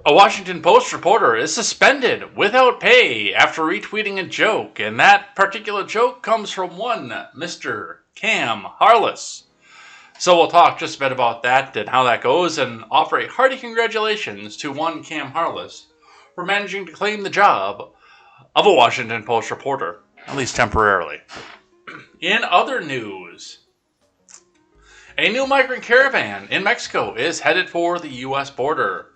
A Washington Post reporter is suspended without pay after retweeting a joke, and that particular joke comes from one Mr. Cam Harless. So we'll talk just a bit about that and how that goes, and offer a hearty congratulations to one Cam Harless for managing to claim the job of a Washington Post reporter, at least temporarily. In other news, a new migrant caravan in Mexico is headed for the U.S. border.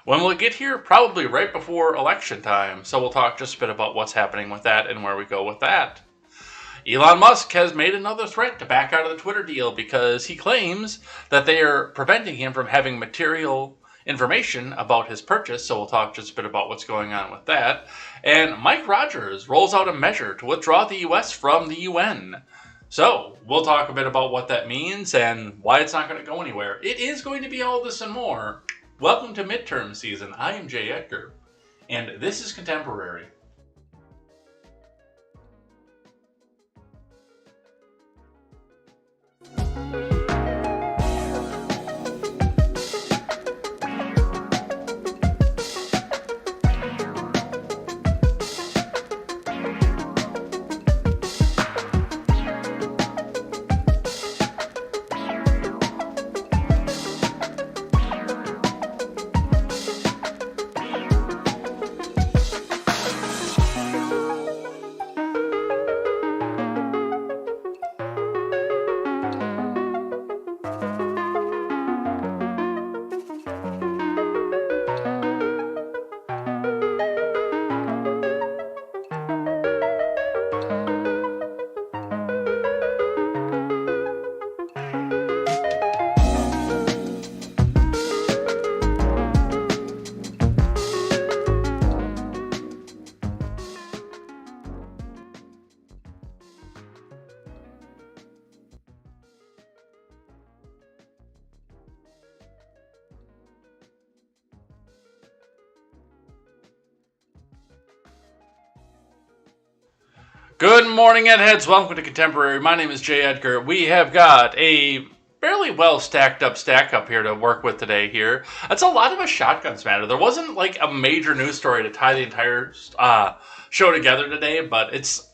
When we'll get here, probably right before election time, so we'll talk just a bit about what's happening with that and where we go with that. Elon Musk has made another threat to back out of the Twitter deal because he claims that they are preventing him from having material information about his purchase, so we'll talk just a bit about what's going on with that. And Mike Rogers rolls out a measure to withdraw the U.S. from the UN. So we'll talk a bit about what that means and why it's not going to go anywhere. It is going to be all this and more. Welcome to midterm season. I am Jay Edgar, and this is Contemporary. Good morning, Edheads. Welcome to Contemporary. My name is Jay Edgar. We have got a fairly well stacked up stack up here to work with today here. That's a lot of a shotguns matter. There wasn't like a major news story to tie the entire show together today, but it's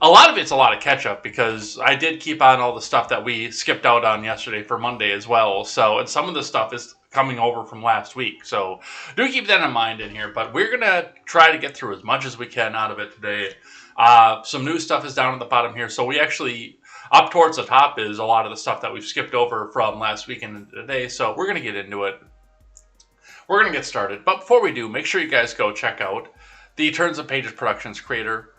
a lot of catch up because I did keep on all the stuff that we skipped out on yesterday for Monday as well. So, and some of the stuff is coming over from last week. So do keep that in mind in here, but we're going to try to get through as much as we can out of it today. Some new stuff is down at the bottom here. So we actually, up towards the top is a lot of the stuff that we've skipped over from last week and today. So we're going to get into it. We're going to get started. But before we do, make sure you guys go check out the Turns of Pages Productions creator,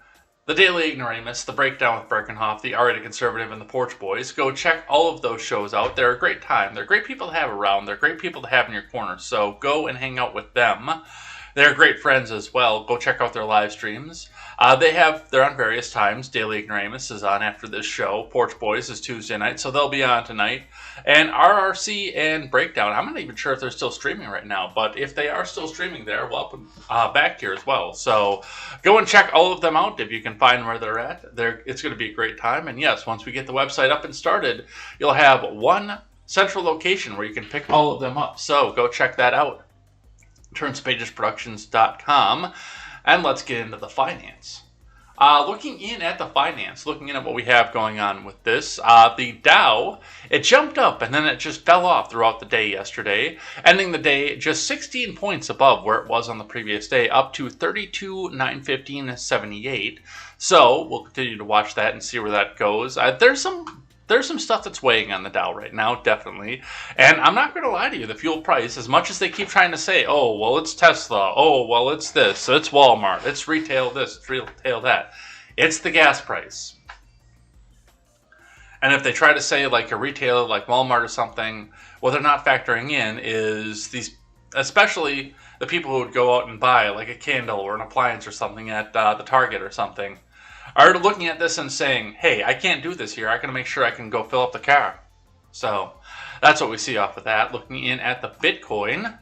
The Daily Ignoramus, The Breakdown with Birkenhoff, The R-Rated Conservative, and The Porch Boys. Go check all of those shows out. They're a great time. They're great people to have around. They're great people to have in your corner. So go and hang out with them. They're great friends as well. Go check out their live streams. They're on various times. Daily Ignoramus is on after this show. Porch Boys is Tuesday night, so they'll be on tonight. And RRC and Breakdown, I'm not even sure if they're still streaming right now, but if they are still streaming there, welcome back here as well. So go and check all of them out if you can find where they're at. It's going to be a great time. And yes, once we get the website up and started, you'll have one central location where you can pick all of them up. So go check that out. turnspagesproductions.com, and let's get into the finance. Looking in at what we have going on with this, the Dow, it jumped up and then it just fell off throughout the day yesterday, ending the day just 16 points above where it was on the previous day, up to 32,915.78. So we'll continue to watch that and see where that goes. There's some stuff that's weighing on the Dow right now, definitely. And I'm not going to lie to you, the fuel price, as much as they keep trying to say, oh, well, it's Tesla, oh, well, it's this, it's Walmart, it's retail this, it's retail that. It's the gas price. And if they try to say like a retailer like Walmart or something, what they're not factoring in is these, especially the people who would go out and buy like a candle or an appliance or something at the Target or something, are looking at this and saying, hey, I can't do this here. I got to make sure I can go fill up the car. So that's what we see off of that. Looking in at the Bitcoin.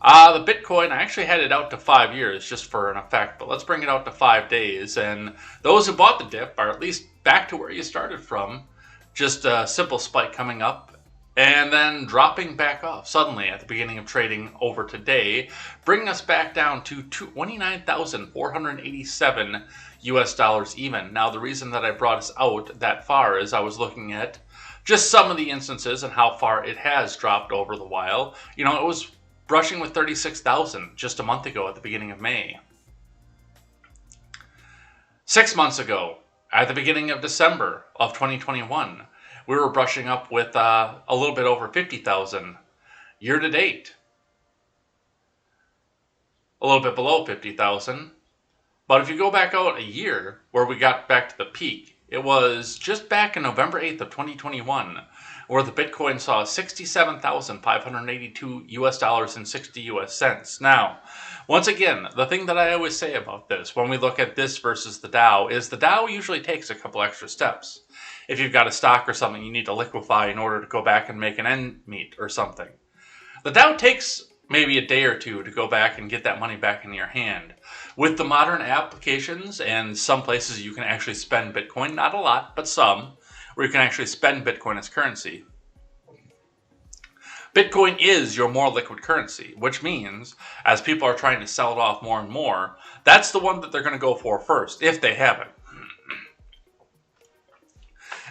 The Bitcoin, I actually had it out to 5 years just for an effect, but let's bring it out to 5 days. And those who bought the dip are at least back to where you started from. Just a simple spike coming up and then dropping back off suddenly at the beginning of trading over today, bringing us back down to 29,487 US dollars even. Now, the reason that I brought us out that far is I was looking at just some of the instances and how far it has dropped over the while. You know, it was brushing with 36,000 just a month ago at the beginning of May. 6 months ago, at the beginning of December of 2021, we were brushing up with a little bit over 50,000. Year to date, a little bit below 50,000. But if you go back out a year where we got back to the peak, it was just back in November 8th of 2021, where the Bitcoin saw 67,582 US dollars and 60 US cents. Now, once again, the thing that I always say about this, when we look at this versus the Dow, is the Dow usually takes a couple extra steps. If you've got a stock or something you need to liquefy in order to go back and make an end meet or something. The Dow takes maybe a day or two to go back and get that money back in your hand. With the modern applications and some places you can actually spend Bitcoin, not a lot, but some, where you can actually spend Bitcoin as currency. Bitcoin is your more liquid currency, which means as people are trying to sell it off more and more, that's the one that they're going to go for first, if they have it.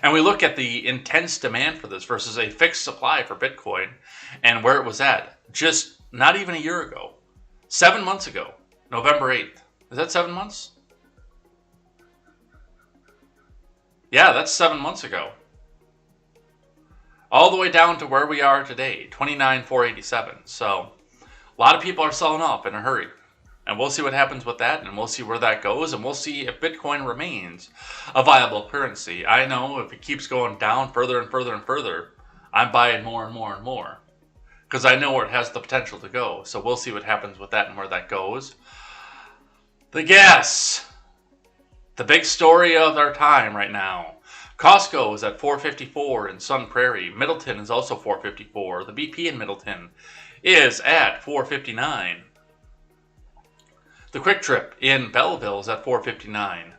And we look at the intense demand for this versus a fixed supply for Bitcoin and where it was at just not even a year ago. 7 months ago, November 8th. Is that 7 months? Yeah, that's 7 months ago. All the way down to where we are today, 29,487. So a lot of people are selling off in a hurry. And we'll see what happens with that, and we'll see where that goes, and we'll see if Bitcoin remains a viable currency. I know if it keeps going down further and further and further, I'm buying more and more and more, because I know where it has the potential to go. So we'll see what happens with that and where that goes. The gas, the big story of our time right now. Costco is at $4.54 in Sun Prairie. Middleton is also $4.54. The BP in Middleton is at $4.59. The Quick Trip in Belleville is at $4.59.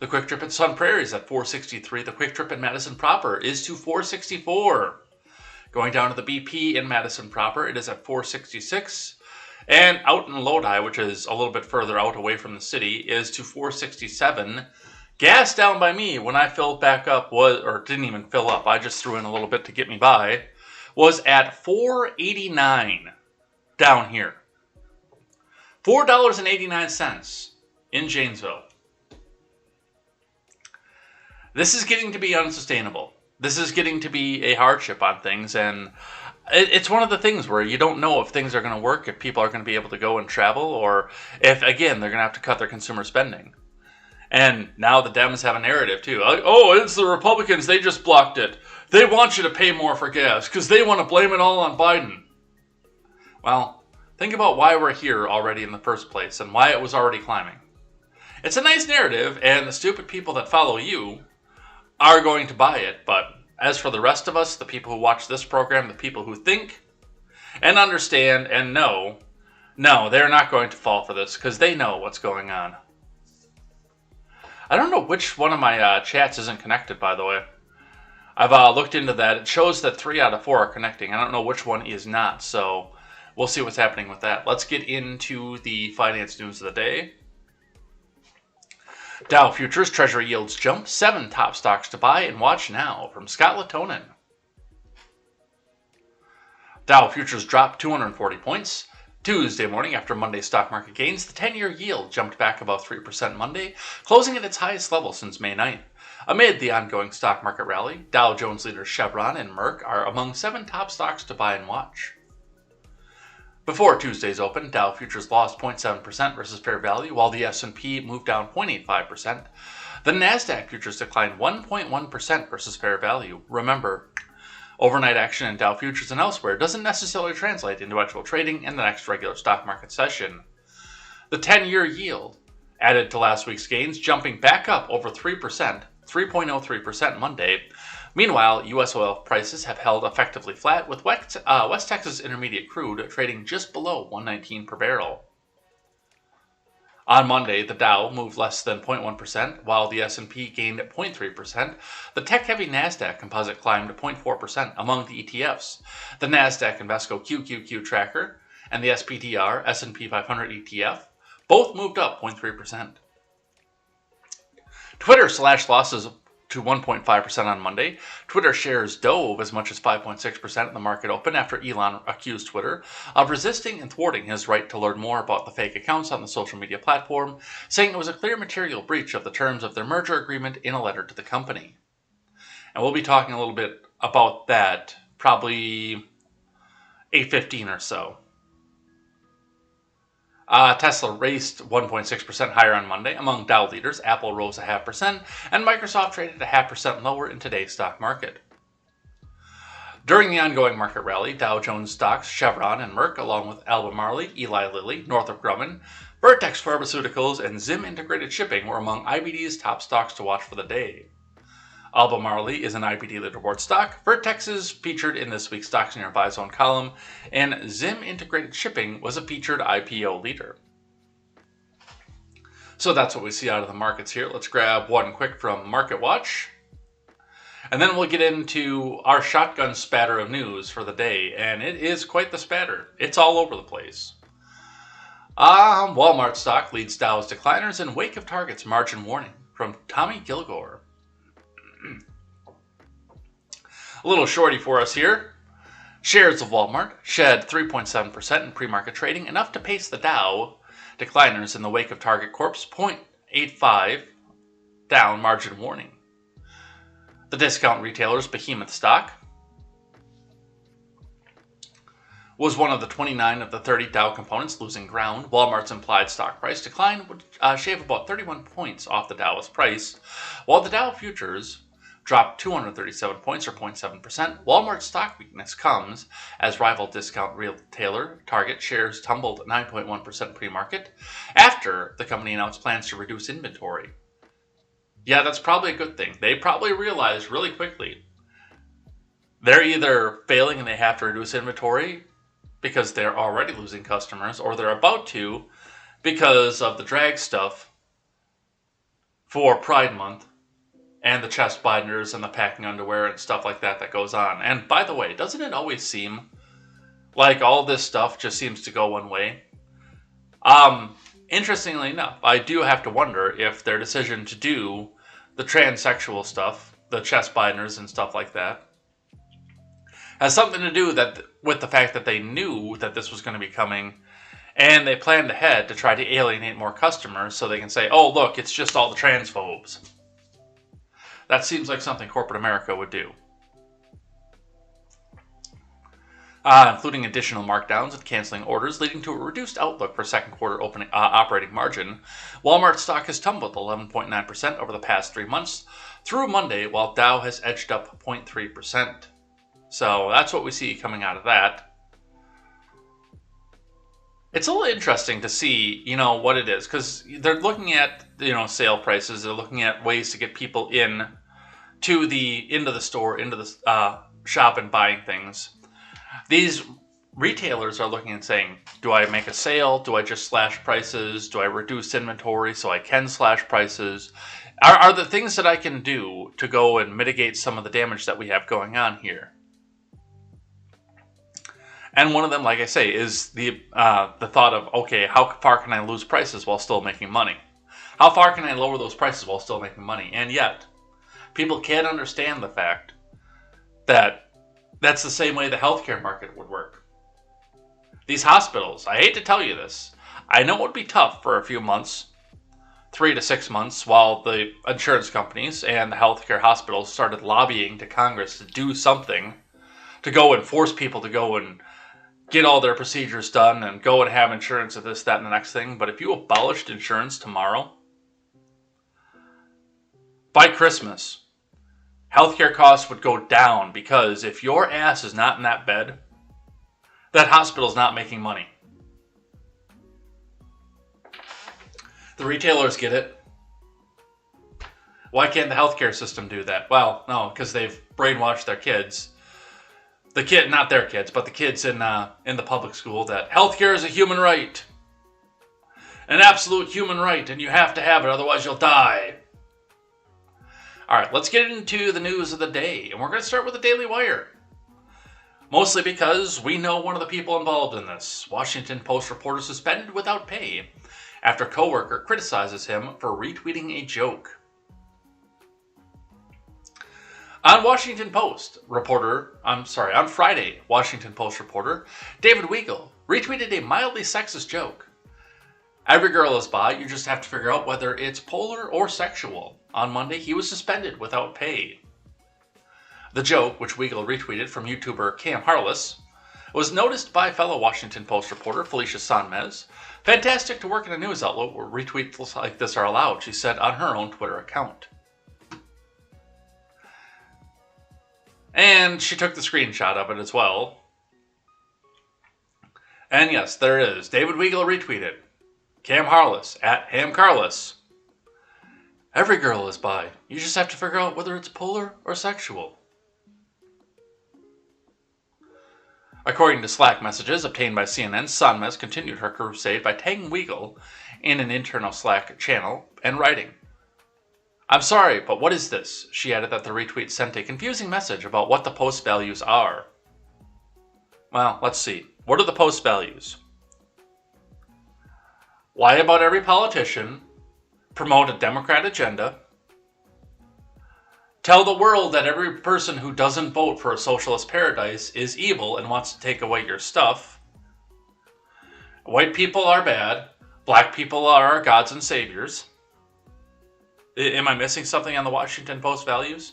The Quick Trip in Sun Prairie is at $4.63. The Quick Trip in Madison proper is to $4.64. Going down to the BP in Madison proper, it is at $4.66. And out in Lodi, which is a little bit further out away from the city, is to $4.67. Gas down by me when I filled back up was, or didn't even fill up, I just threw in a little bit to get me by, was at $4.89 down here. $4.89 in Janesville. This is getting to be unsustainable. This is getting to be a hardship on things, and it's one of the things where you don't know if things are going to work, if people are going to be able to go and travel, or if, again, they're going to have to cut their consumer spending. And now the Dems have a narrative, too. Like, oh, it's the Republicans, they just blocked it. They want you to pay more for gas because they want to blame it all on Biden. Well, think about why we're here already in the first place and why it was already climbing. It's a nice narrative, and the stupid people that follow you are going to buy it. But as for the rest of us, the people who watch this program, the people who think and understand and know, no, they're not going to fall for this because they know what's going on. I don't know which one of my chats isn't connected, by the way. I've looked into that. It shows that 3 out of 4 are connecting. I don't know which one is not, so we'll see what's happening with that. Let's get into the finance news of the day. Dow Futures Treasury yields jump. 7 top stocks to buy and watch now from Scott Latonin. Dow Futures dropped 240 points. Tuesday morning after Monday's stock market gains, the 10-year yield jumped back above 3% Monday, closing at its highest level since May 9th. Amid the ongoing stock market rally, Dow Jones leaders Chevron and Merck are among 7 top stocks to buy and watch. Before Tuesday's open, Dow Futures lost 0.7% versus fair value, while the S&P moved down 0.85%. The Nasdaq Futures declined 1.1% versus fair value. Remember, overnight action in Dow Futures and elsewhere doesn't necessarily translate into actual trading in the next regular stock market session. The 10-year yield added to last week's gains, jumping back up over 3%, 3.03% Monday. Meanwhile, U.S. oil prices have held effectively flat, with West Texas Intermediate crude trading just below $119 per barrel. On Monday, the Dow moved less than 0.1%, while the S&P gained 0.3%. The tech-heavy NASDAQ composite climbed 0.4% among the ETFs. The NASDAQ Invesco QQQ tracker and the SPDR S&P 500 ETF both moved up 0.3%. Twitter slashed losses to 1.5% on Monday. Twitter shares dove as much as 5.6% in the market open after Elon accused Twitter of resisting and thwarting his right to learn more about the fake accounts on the social media platform, saying it was a clear material breach of the terms of their merger agreement in a letter to the company. And we'll be talking a little bit about that probably 8:15 or so. Tesla raced 1.6% higher on Monday. Among Dow leaders, Apple rose 0.5%, and Microsoft traded 0.5% lower in today's stock market. During the ongoing market rally, Dow Jones stocks Chevron and Merck, along with Albemarle, Eli Lilly, Northrop Grumman, Vertex Pharmaceuticals, and Zim Integrated Shipping were among IBD's top stocks to watch for the day. Albemarle is an IBD leaderboard stock. Vertex is featured in this week's Stocks in Your Buy Zone column, and Zim Integrated Shipping was a featured IPO leader. So that's what we see out of the markets here. Let's grab one quick from Market Watch, and then we'll get into our shotgun spatter of news for the day, and it is quite the spatter. It's all over the place. Walmart stock leads Dow's decliners in wake of Target's margin warning from Tommy Gilgore. A little shorty for us here. Shares of Walmart shed 3.7% in pre-market trading, enough to pace the Dow decliners in the wake of Target Corp's 0.85 down margin warning. The discount retailer's behemoth stock was one of the 29 of the 30 Dow components losing ground. Walmart's implied stock price decline would shave about 31 points off the Dow's price, while the Dow futures dropped 237 points or 0.7%. Walmart's stock weakness comes as rival discount retailer Target shares tumbled 9.1% pre-market after the company announced plans to reduce inventory. Yeah, that's probably a good thing. They probably realized really quickly they're either failing and they have to reduce inventory because they're already losing customers, or they're about to because of the drag stuff for Pride Month and the chest binders and the packing underwear and stuff like that goes on. And by the way, doesn't it always seem like all this stuff just seems to go one way? Interestingly enough, I do have to wonder if their decision to do the transsexual stuff, the chest binders and stuff like that, has something to do with the fact that they knew that this was going to be coming, and they planned ahead to try to alienate more customers so they can say, oh, look, it's just all the transphobes. That seems like something corporate America would do. Including additional markdowns and canceling orders, leading to a reduced outlook for second quarter operating margin. Walmart stock has tumbled 11.9% over the past 3 months through Monday, while Dow has edged up 0.3%. So that's what we see coming out of that. It's a little interesting to see, what it is, because they're looking at, sale prices. They're looking at ways to get people into the store, into the shop and buying things. These retailers are looking and saying, do I make a sale? Do I just slash prices? Do I reduce inventory so I can slash prices? Are there things that I can do to go and mitigate some of the damage that we have going on here? And one of them, like I say, is the thought of, okay, how far can I lose prices while still making money? How far can I lower those prices while still making money? And yet, people can't understand the fact that that's the same way the healthcare market would work. These hospitals, I hate to tell you this, I know it would be tough for a few months, 3 to 6 months, while the insurance companies and the healthcare hospitals started lobbying to Congress to do something, to go and force people to go and get all their procedures done and go and have insurance of this, that, and the next thing. But if you abolished insurance tomorrow, by Christmas, healthcare costs would go down, because if your ass is not in that bed, that hospital's not making money. The retailers get it. Why can't the healthcare system do that? Well, no, because they've brainwashed their kids. Not their kids, but the kids in the public school, that healthcare is a human right. An absolute human right, and you have to have it, otherwise you'll die. All right, let's get into the news of the day, and we're going to start with the Daily Wire. Mostly because we know one of the people involved in this. Washington Post reporter suspended without pay after coworker criticizes him for retweeting a joke. On Friday, Washington Post reporter David Weigel retweeted a mildly sexist joke. Every girl is bi, you just have to figure out whether it's polar or sexual. On Monday, he was suspended without pay. The joke, which Weigel retweeted from YouTuber Harless, was noticed by fellow Washington Post reporter Felicia Sonmez. Fantastic to work in a news outlet where retweets like this are allowed, she said on her own Twitter account. And she took the screenshot of it as well. And yes, there it is. David Weigel retweeted. Cam Harless at HamCarless. Every girl is bi. You just have to figure out whether it's polar or sexual. According to Slack messages obtained by CNN, Sonmez continued her crusade by tagging Weigel in an internal Slack channel and writing, "I'm sorry, but what is this?" She added that the retweet sent a confusing message about what the post values are. Well, let's see. What are the post values? Lie about every politician. Promote a Democrat agenda. Tell the world that every person who doesn't vote for a socialist paradise is evil and wants to take away your stuff. White people are bad. Black people are our gods and saviors. Am I missing something on the Washington Post values?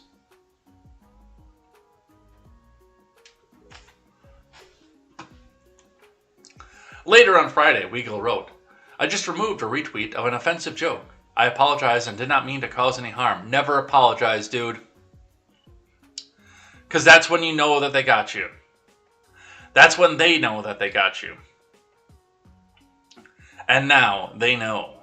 Later on Friday, Weigel wrote, "I just removed a retweet of an offensive joke. I apologize and did not mean to cause any harm." Never apologize, dude. Because that's when you know that they got you. That's when they know that they got you. And now they know.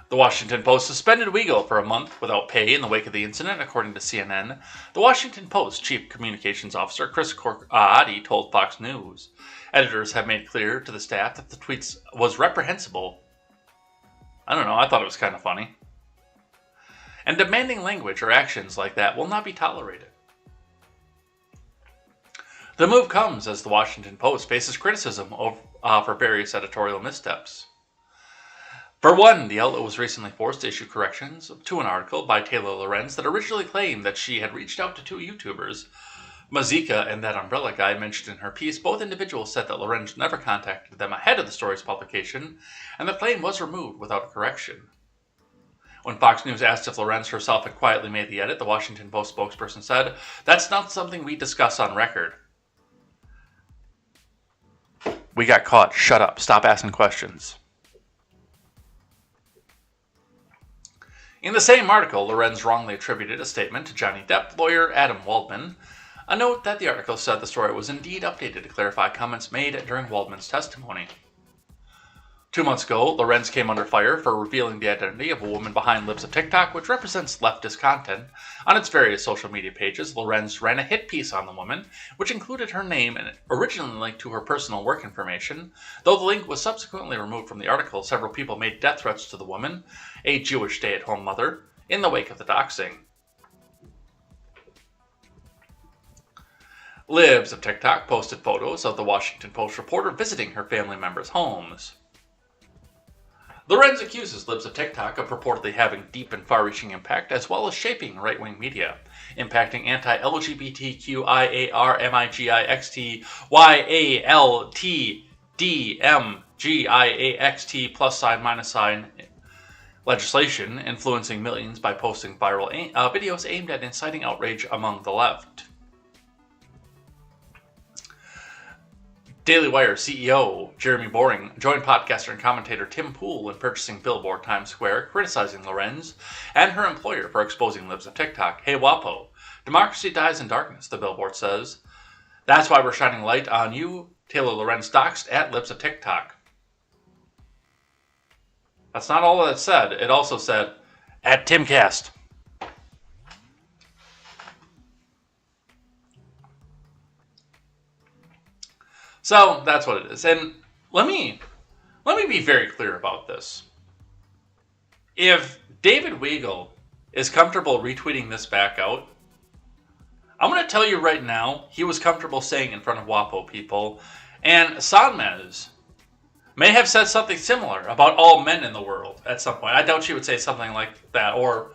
The Washington Post suspended Weigel for a month without pay in the wake of the incident, according to CNN. The Washington Post chief communications officer Chris Corradi told Fox News. Editors have made clear to the staff that the tweet was reprehensible. I don't know, I thought it was kind of funny. And demanding language or actions like that will not be tolerated. The move comes as the Washington Post faces criticism for various editorial missteps. For one, the outlet was recently forced to issue corrections to an article by Taylor Lorenz that originally claimed that she had reached out to two YouTubers, Mazika and that umbrella guy mentioned in her piece. Both individuals said that Lorenz never contacted them ahead of the story's publication, and the claim was removed without a correction. When Fox News asked if Lorenz herself had quietly made the edit, the Washington Post spokesperson said, "That's not something we discuss on record." We got caught. Shut up. Stop asking questions. In the same article, Lorenz wrongly attributed a statement to Johnny Depp lawyer Adam Waldman. A note that the article said the story was indeed updated to clarify comments made during Waldman's testimony. 2 months ago, Lorenz came under fire for revealing the identity of a woman behind Libs of TikTok, which represents leftist content. On its various social media pages, Lorenz ran a hit piece on the woman, which included her name and originally linked to her personal work information. Though the link was subsequently removed from the article, several people made death threats to the woman, a Jewish stay-at-home mother, in the wake of the doxing. Libs of TikTok posted photos of the Washington Post reporter visiting her family members' homes. Lorenz accuses Libs of TikTok of purportedly having deep and far-reaching impact, as well as shaping right-wing media, impacting anti-LGBTQIARMIGIXTYALTDMGIAXT+sign legislation, influencing millions by posting viral videos aimed at inciting outrage among the left. Daily Wire CEO Jeremy Boring joined podcaster and commentator Tim Pool in purchasing Billboard Times Square, criticizing Lorenz and her employer for exposing Libs of TikTok. "Hey, WaPo, democracy dies in darkness," the billboard says. "That's why we're shining light on you, Taylor Lorenz doxed at Libs of TikTok." That's not all that it said. It also said, "at Timcast." So that's what it is. And let me be very clear about this. If David Weigel is comfortable retweeting this back out, I'm going to tell you right now, he was comfortable saying in front of WaPo people, and Sanmez may have said something similar about all men in the world at some point. I doubt she would say something like that, or,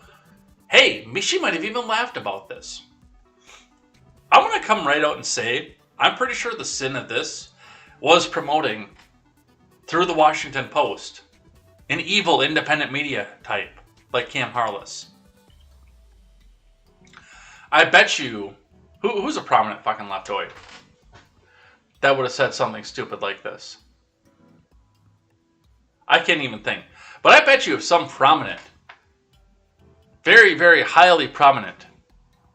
hey, she might have even laughed about this. I'm going to come right out and say, I'm pretty sure the sin of this was promoting, through the Washington Post, an evil independent media type, like Cam Harless. I bet you, who's a prominent fucking leftoid that would have said something stupid like this? I can't even think. But I bet you if some prominent, very, very highly prominent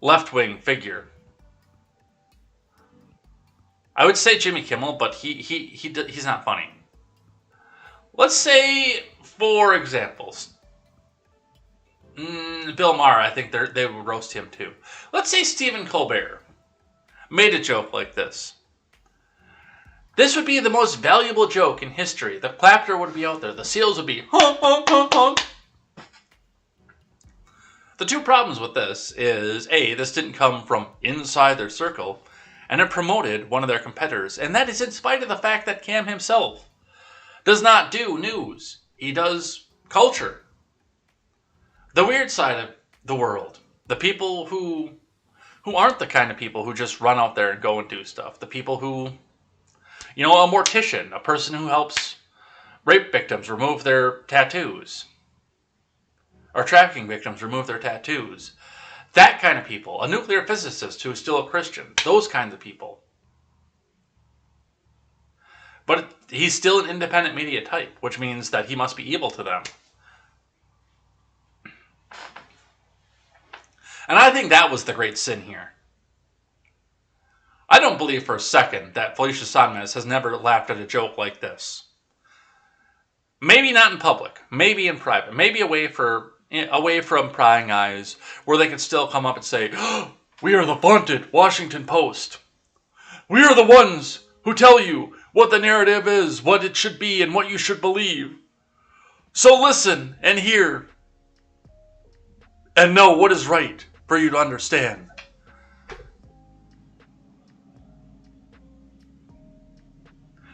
left-wing figure, I would say Jimmy Kimmel, but he's not funny. Let's say, for examples, Bill Maher, I think they would roast him too. Let's say Stephen Colbert made a joke like this. This would be the most valuable joke in history. The clapper would be out there. The seals would be honk, honk, honk, honk. The two problems with this is, A, this didn't come from inside their circle, and it promoted one of their competitors. And that is in spite of the fact that Cam himself does not do news. He does culture. The weird side of the world. The people who aren't the kind of people who just run out there and go and do stuff. The people who, a mortician, a person who helps rape victims remove their tattoos. Or trafficking victims remove their tattoos. That kind of people. A nuclear physicist who is still a Christian. Those kinds of people. But he's still an independent media type, which means that he must be evil to them. And I think that was the great sin here. I don't believe for a second that Felicia Sanmez has never laughed at a joke like this. Maybe not in public, maybe in private, maybe away from prying eyes, where they can still come up and say, oh, we are the vaunted Washington Post. We are the ones who tell you what the narrative is, what it should be, and what you should believe. So listen and hear and know what is right for you to understand.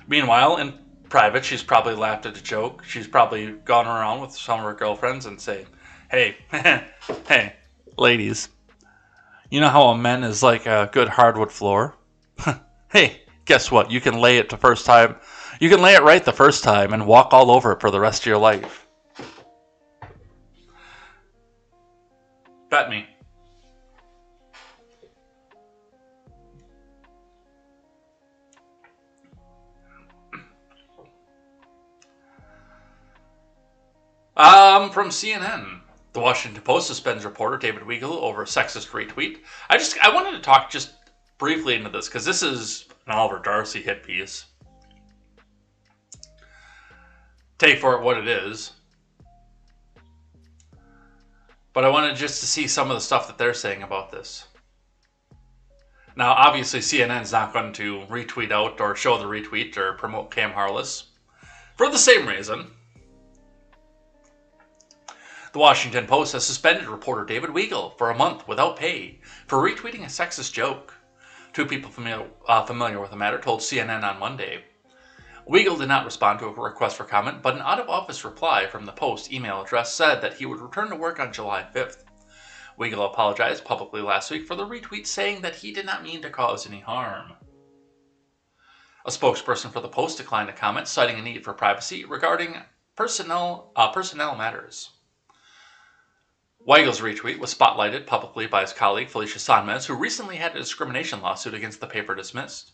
Meanwhile, in private, she's probably laughed at a joke. She's probably gone around with some of her girlfriends and say, hey, hey, ladies, you know how a man is like a good hardwood floor? Hey, guess what? You can lay it the first time. You can lay it right the first time and walk all over it for the rest of your life. Bet me. From CNN, the Washington Post suspends reporter David Weigel over a sexist retweet. I wanted to talk just briefly into this because this is an Oliver Darcy hit piece. Take for it what it is. But I wanted just to see some of the stuff that they're saying about this. Now, obviously, CNN's not going to retweet out or show the retweet or promote Cam Harless for the same reason. The Washington Post has suspended reporter David Weigel for a month without pay for retweeting a sexist joke. Two people familiar with the matter told CNN on Monday. Weigel did not respond to a request for comment, but an out-of-office reply from the Post email address said that he would return to work on July 5th. Weigel apologized publicly last week for the retweet, saying that he did not mean to cause any harm. A spokesperson for the Post declined to comment, citing a need for privacy regarding personnel matters. Weigel's retweet was spotlighted publicly by his colleague Felicia Sanmez, who recently had a discrimination lawsuit against the paper dismissed.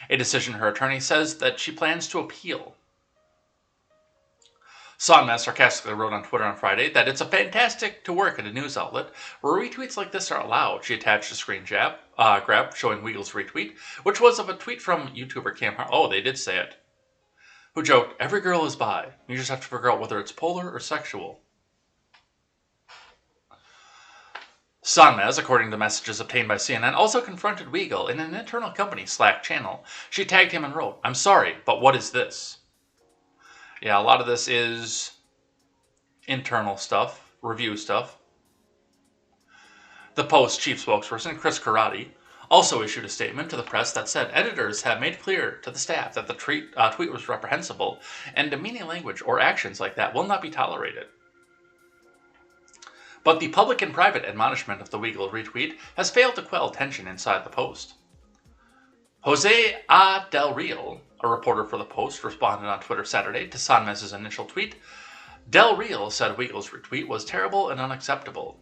A decision her attorney says that she plans to appeal. Sanmez sarcastically wrote on Twitter on Friday that it's fantastic to work at a news outlet where retweets like this are allowed. She attached a screen grab showing Weigel's retweet, which was of a tweet from YouTuber Cam Harless. Oh, they did say it. Who joked, every girl is bi. You just have to figure out whether it's polar or sexual. Sonmez, according to messages obtained by CNN, also confronted Weigel in an internal company Slack channel. She tagged him and wrote, "I'm sorry, but what is this?" Yeah, a lot of this is internal stuff, review stuff. The Post chief spokesperson, Chris Karate, also issued a statement to the press that said editors have made clear to the staff that the tweet was reprehensible and demeaning language or actions like that will not be tolerated. But the public and private admonishment of the Weigel retweet has failed to quell tension inside the Post. Jose A. Del Real, a reporter for the Post, responded on Twitter Saturday to Sonmez's initial tweet. Del Real said Weigel's retweet was terrible and unacceptable.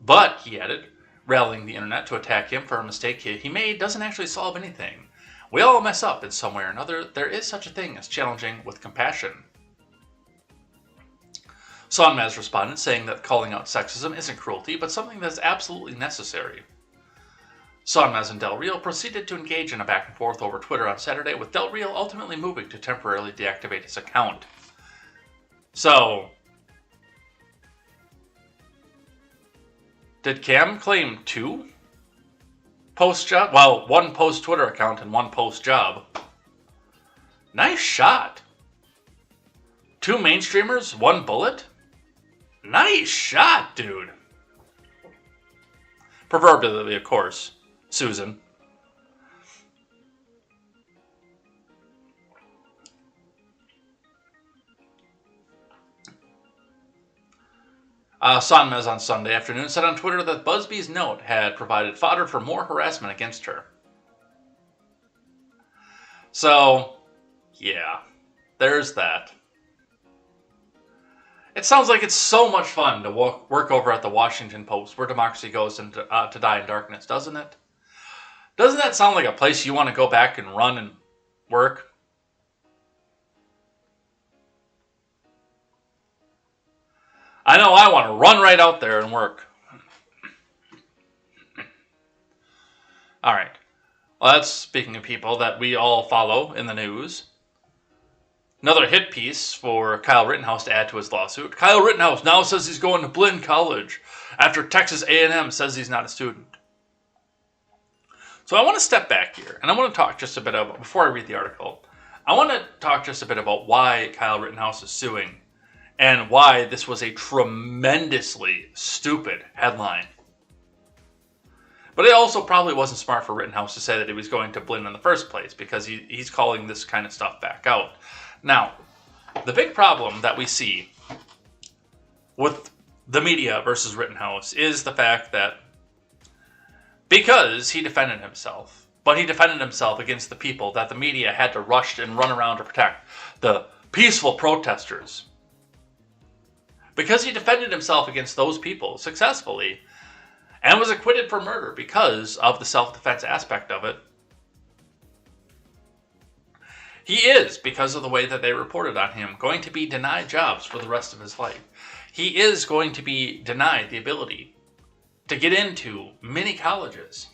But, he added, rallying the internet to attack him for a mistake he made doesn't actually solve anything. We all mess up in some way or another. There is such a thing as challenging with compassion. Sonmez responded, saying that calling out sexism isn't cruelty, but something that's absolutely necessary. Sonmez and Del Real proceeded to engage in a back and forth over Twitter on Saturday, with Del Real ultimately moving to temporarily deactivate his account. So, did Cam claim 2 post job? Well, 1 post Twitter account and 1 post job. Nice shot. 2 mainstreamers, 1 bullet? Nice shot, dude. Proverbially, of course, Susan. Sonmez on Sunday afternoon said on Twitter that Busby's note had provided fodder for more harassment against her. So, yeah, there's that. It sounds like it's so much fun to work over at the Washington Post, where democracy goes to die in darkness, doesn't it? Doesn't that sound like a place you want to go back and run and work? I know I want to run right out there and work. All right. Well, that's speaking of people that we all follow in the news. Another hit piece for Kyleittenhouse to add to his lawsuit. Kyleittenhouse now says he's going to Blinn College after Texas A&M says he's not a student. So I want to step back here, and I want to talk just a bit about, before I read the article, I want to talk just a bit about why Kyleittenhouse is suing and why this was a tremendously stupid headline. But it also probably wasn't smart for Rittenhouse to say that he was going to Blinn in the first place, because he's calling this kind of stuff back out. Now, the big problem that we see with the media versus Rittenhouse is the fact that because he defended himself, but he defended himself against the people that the media had to rush and run around to protect, the peaceful protesters. Because he defended himself against those people successfully and was acquitted for murder because of the self-defense aspect of it, he is, because of the way that they reported on him, going to be denied jobs for the rest of his life. He is going to be denied the ability to get into many colleges.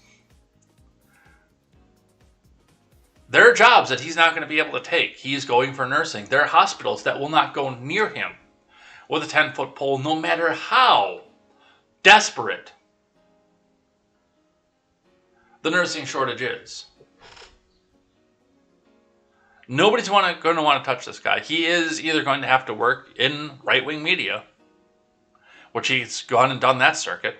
There are jobs that he's not going to be able to take. He's going for nursing. There are hospitals that will not go near him with a 10-foot pole, no matter how desperate the nursing shortage is. Nobody's going to want to touch this guy. He is either going to have to work in right-wing media, which he's gone and done that circuit.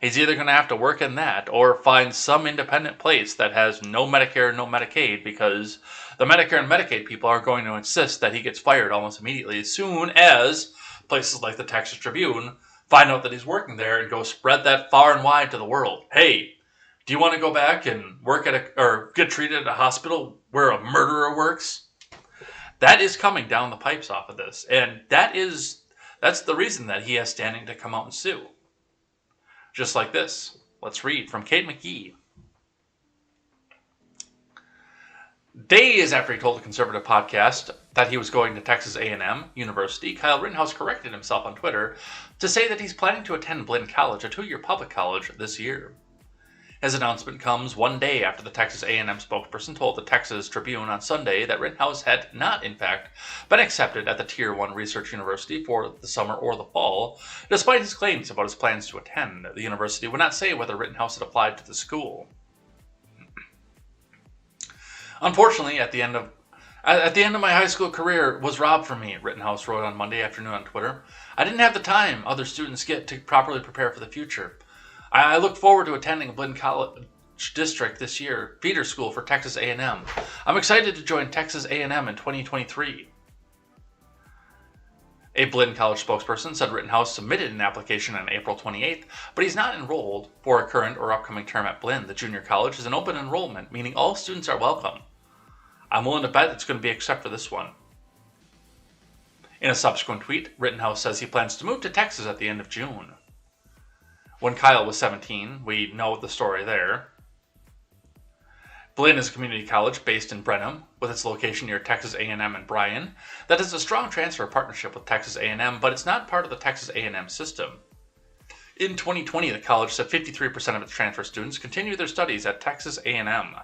He's either going to have to work in that or find some independent place that has no Medicare, no Medicaid, because the Medicare and Medicaid people are going to insist that he gets fired almost immediately as soon as places like the Texas Tribune find out that he's working there and go spread that far and wide to the world. Hey, do you want to go back and work at or get treated at a hospital where a murderer works? That is coming down the pipes off of this. And that's the reason that he has standing to come out and sue. Just like this. Let's read from Kate McGee. Days after he told a conservative podcast that he was going to Texas A&M University, Kyle Rittenhouse corrected himself on Twitter to say that he's planning to attend Blinn College, a 2-year public college, this year. His announcement comes one day after the Texas A&M spokesperson told the Texas Tribune on Sunday that Rittenhouse had not, in fact, been accepted at the Tier 1 research university for the summer or the fall, despite his claims about his plans to attend. The university would not say whether Rittenhouse had applied to the school. Unfortunately, at the end of my high school career was robbed from me, Rittenhouse wrote on Monday afternoon on Twitter. I didn't have the time other students get to properly prepare for the future. I look forward to attending Blinn College District this year, feeder school for Texas A&M. I'm excited to join Texas A&M in 2023. A Blinn College spokesperson said Rittenhouse submitted an application on April 28th, but he's not enrolled for a current or upcoming term at Blinn. The junior college is an open enrollment, meaning all students are welcome. I'm willing to bet it's going to be except for this one. In a subsequent tweet, Rittenhouse says he plans to move to Texas at the end of June. When Kyle was 17, we know the story there. Blinn is a community college based in Brenham, with its location near Texas A&M and Bryan, that has a strong transfer partnership with Texas A&M, but it's not part of the Texas A&M system. In 2020, the college said 53% of its transfer students continue their studies at Texas A&M.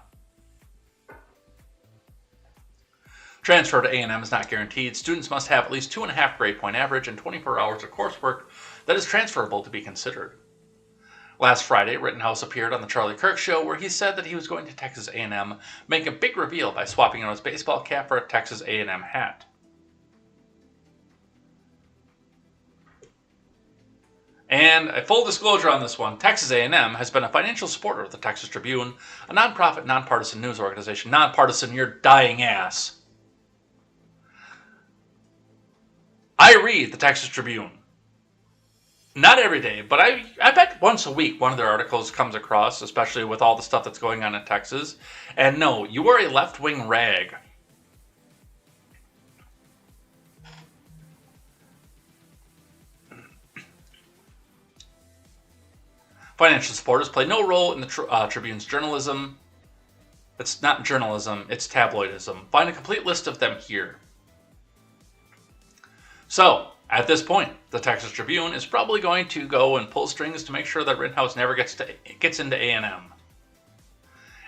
Transfer to A&M is not guaranteed. Students must have at least 2.5 grade point average and 24 hours of coursework that is transferable to be considered. Last Friday, Rittenhouse appeared on the Charlie Kirk Show where he said that he was going to Texas A&M, making a big reveal by swapping out his baseball cap for a Texas A&M hat. And a full disclosure on this one, Texas A&M has been a financial supporter of the Texas Tribune, a nonprofit, nonpartisan news organization. Nonpartisan, your dying ass. I read the Texas Tribune. Not every day, but I bet once a week one of their articles comes across, especially with all the stuff that's going on in Texas. And no, you are a left-wing rag. Financial supporters play no role in the Tribune's journalism. It's not journalism, it's tabloidism. Find a complete list of them here. So, at this point, the Texas Tribune is probably going to go and pull strings to make sure that Rittenhouse never gets into A&M.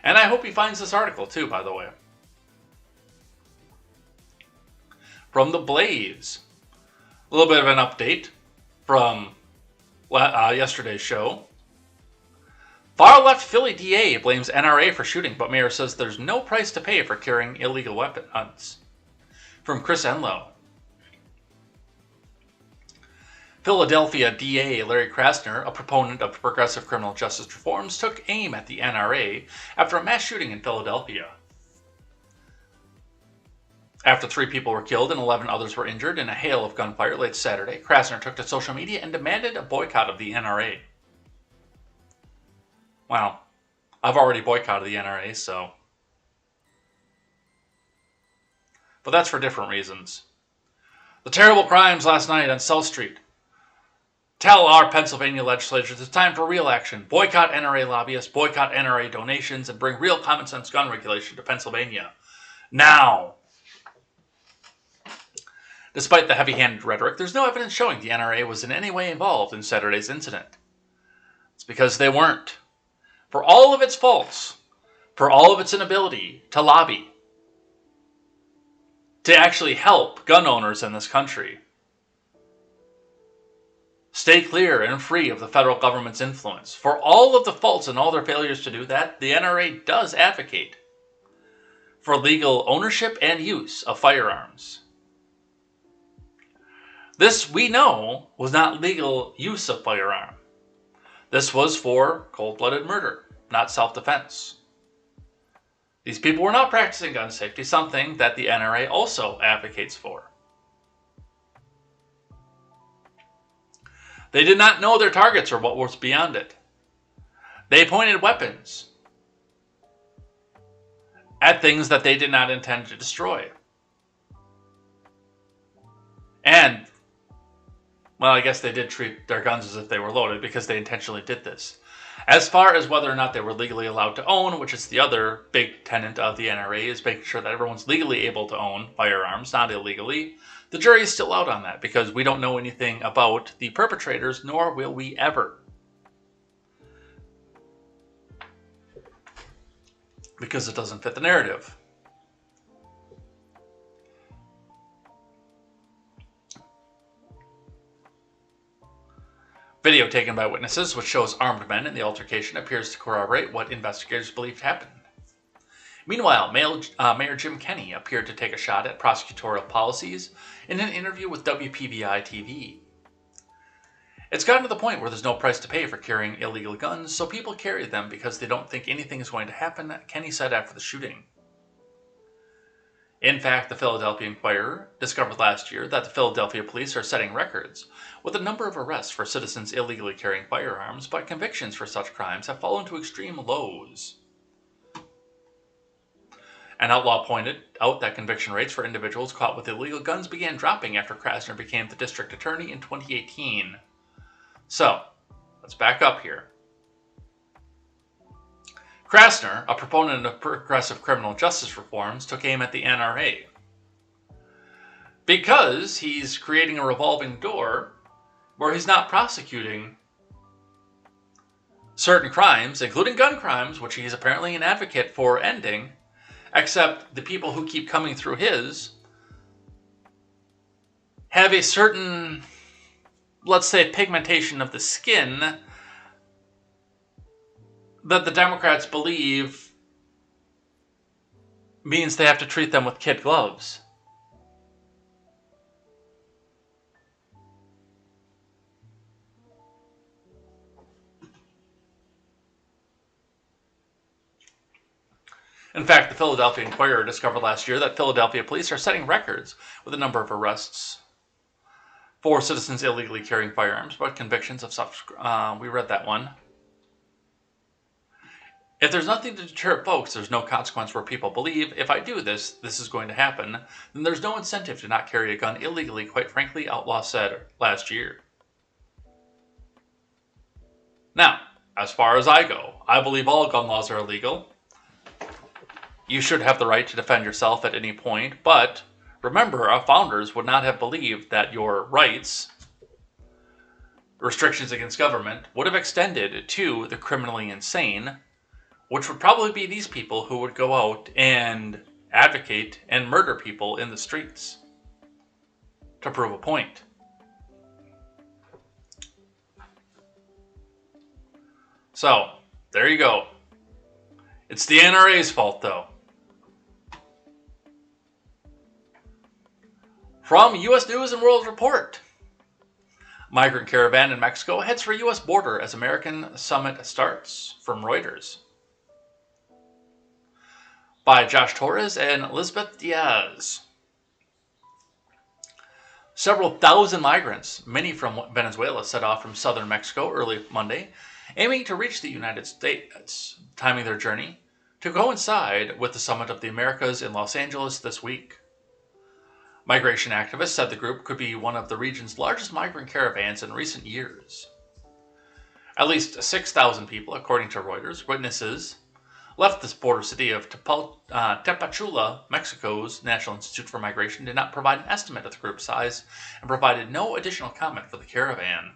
And I hope he finds this article too, by the way. From the Blaze, a little bit of an update from yesterday's show. Far-left Philly DA blames NRA for shooting, but mayor says there's no price to pay for carrying illegal weapons. From Chris Enlow. Philadelphia DA Larry Krasner, a proponent of progressive criminal justice reforms, took aim at the NRA after a mass shooting in Philadelphia. After 3 people were killed and 11 others were injured in a hail of gunfire late Saturday, Krasner took to social media and demanded a boycott of the NRA. Wow. I've already boycotted the NRA, so. But that's for different reasons. The terrible crimes last night on South Street. Tell our Pennsylvania legislatures it's time for real action. Boycott NRA lobbyists, boycott NRA donations, and bring real common sense gun regulation to Pennsylvania. Now! Despite the heavy-handed rhetoric, there's no evidence showing the NRA was in any way involved in Saturday's incident. It's because they weren't. For all of its faults, for all of its inability to lobby, to actually help gun owners in this country, stay clear and free of the federal government's influence. For all of the faults and all their failures to do that, the NRA does advocate for legal ownership and use of firearms. This, we know, was not legal use of firearm. This was for cold-blooded murder, not self-defense. These people were not practicing gun safety, something that the NRA also advocates for. They did not know their targets or what was beyond it. They pointed weapons at things that they did not intend to destroy. And, well, I guess they did treat their guns as if they were loaded because they intentionally did this. As far as whether or not they were legally allowed to own, which is the other big tenet of the NRA, is making sure that everyone's legally able to own firearms, not illegally. The jury is still out on that because we don't know anything about the perpetrators, nor will we ever. because it doesn't fit the narrative. Video taken by witnesses, which shows armed men in the altercation, appears to corroborate what investigators believed happened. Meanwhile, Mayor Jim Kenney appeared to take a shot at prosecutorial policies in an interview with WPVI-TV. It's gotten to the point where there's no price to pay for carrying illegal guns, so people carry them because they don't think anything is going to happen, Kenney said after the shooting. In fact, the Philadelphia Inquirer discovered last year that the Philadelphia police are setting records with the number of arrests for citizens illegally carrying firearms, but convictions for such crimes have fallen to extreme lows. An outlaw pointed out that conviction rates for individuals caught with illegal guns began dropping after Krasner became the district attorney in 2018. So, let's back up here. Krasner, a proponent of progressive criminal justice reforms, took aim at the NRA. Because he's creating a revolving door where he's not prosecuting certain crimes, including gun crimes, which he's apparently an advocate for ending, except the people who keep coming through his have a certain, let's say, pigmentation of the skin that the Democrats believe means they have to treat them with kid gloves. In fact, the Philadelphia Inquirer discovered last year that Philadelphia police are setting records with the number of arrests for citizens illegally carrying firearms, but convictions of such. We read that one. If there's nothing to deter folks, there's no consequence where people believe, if I do this, this is going to happen, then there's no incentive to not carry a gun illegally, quite frankly, Outlaw said last year. Now, as far as I go, I believe all gun laws are illegal. You should have the right to defend yourself at any point, but remember, our founders would not have believed that your rights, restrictions against government, would have extended to the criminally insane, which would probably be these people who would go out and advocate and murder people in the streets to prove a point. So, there you go. It's the NRA's fault, though. From U.S. News and World Report. Migrant Caravan in Mexico heads for U.S. border as American summit starts. From Reuters. By Josh Torres and Elizabeth Diaz. Several thousand migrants, many from Venezuela, set off from southern Mexico early Monday, aiming to reach the United States, timing their journey to coincide with the Summit of the Americas in Los Angeles this week. Migration activists said the group could be one of the region's largest migrant caravans in recent years. At least 6,000 people, according to Reuters, witnesses left this border city of Tapachula. Mexico's National Institute for Migration did not provide an estimate of the group's size and provided no additional comment for the caravan.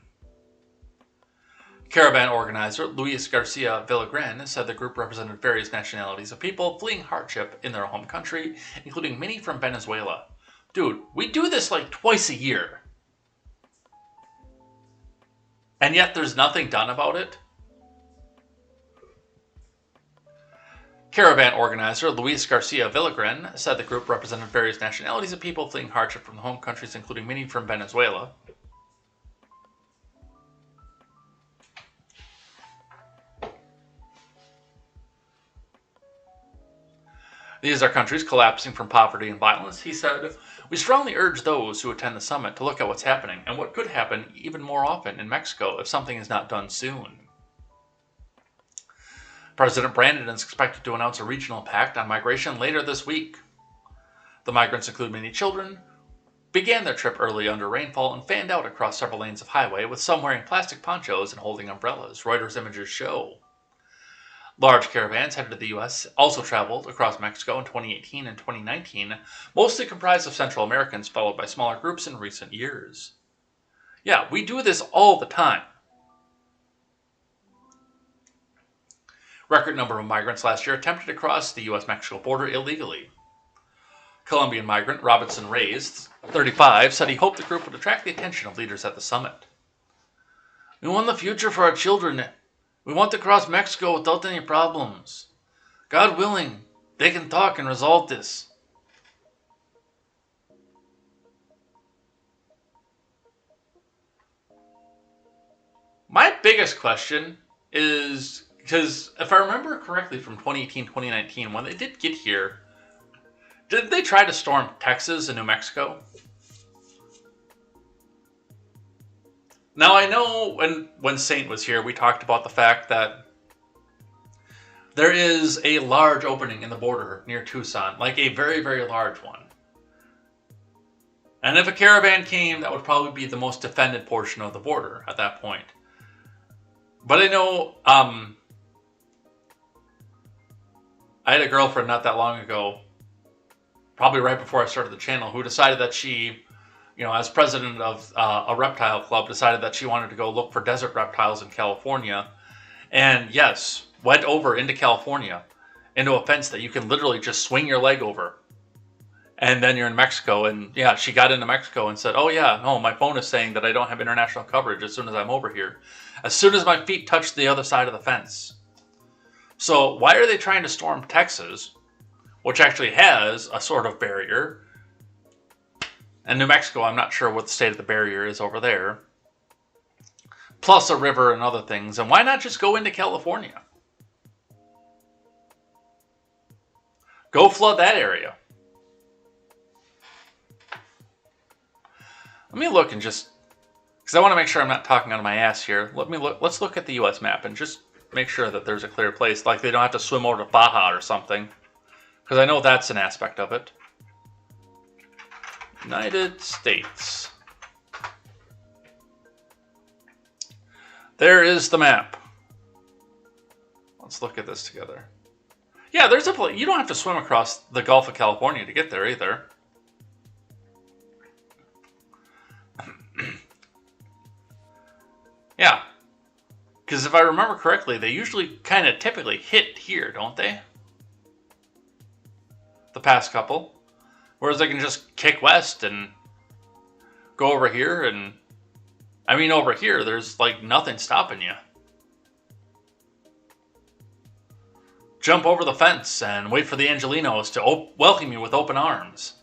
Caravan organizer Luis Garcia Villagran said the group represented various nationalities of people fleeing hardship in their home country, including many from Venezuela. Dude, we do this like twice a year. And yet there's nothing done about it? Caravan organizer Luis Garcia Villagran said the group represented various nationalities of people fleeing hardship from home countries, including many from Venezuela. These are countries collapsing from poverty and violence, he said. We strongly urge those who attend the summit to look at what's happening and what could happen even more often in Mexico if something is not done soon. President Brandon is expected to announce a regional pact on migration later this week. The migrants include many children, began their trip early under rainfall and fanned out across several lanes of highway, with some wearing plastic ponchos and holding umbrellas, Reuters images show. Large caravans headed to the U.S. also traveled across Mexico in 2018 and 2019, mostly comprised of Central Americans, followed by smaller groups in recent years. Yeah, we do this all the time. Record number of migrants last year attempted to cross the U.S.-Mexico border illegally. Colombian migrant Robinson Reyes, 35, said he hoped the group would attract the attention of leaders at the summit. We want the future for our children. We want to cross Mexico without any problems. God willing, they can talk and resolve this. My biggest question is, because if I remember correctly from 2018, 2019, when they did get here, did they try to storm Texas and New Mexico? Now, I know when Saint was here, we talked about the fact that there is a large opening in the border near Tucson, like a very, very large one. And if a caravan came, that would probably be the most defended portion of the border at that point. But I know I had a girlfriend not that long ago, probably right before I started the channel, who decided that she, as president of a reptile club, decided that she wanted to go look for desert reptiles in California. And yes, went over into California, into a fence that you can literally just swing your leg over. And then you're in Mexico. And yeah, she got into Mexico and said, oh yeah, no, my phone is saying that I don't have international coverage as soon as I'm over here. As soon as my feet touch the other side of the fence. So why are they trying to storm Texas, which actually has a sort of barrier? And New Mexico, I'm not sure what the state of the barrier is over there. Plus a river and other things. And why not just go into California? Go flood that area. Let me look and just, because I want to make sure I'm not talking out of my ass here. Let's look at the U.S. map and just make sure that there's a clear place. Like they don't have to swim over to Baja or something. Because I know that's an aspect of it. United States. There is the map. Let's look at this together. Yeah, there's a place. You don't have to swim across the Gulf of California to get there either. Yeah. Because if I remember correctly, they usually kind of typically hit here, don't they? The past couple. Whereas they can just kick west and go over here. And I mean, over here, there's like nothing stopping you. Jump over the fence and wait for the Angelinos to welcome you with open arms.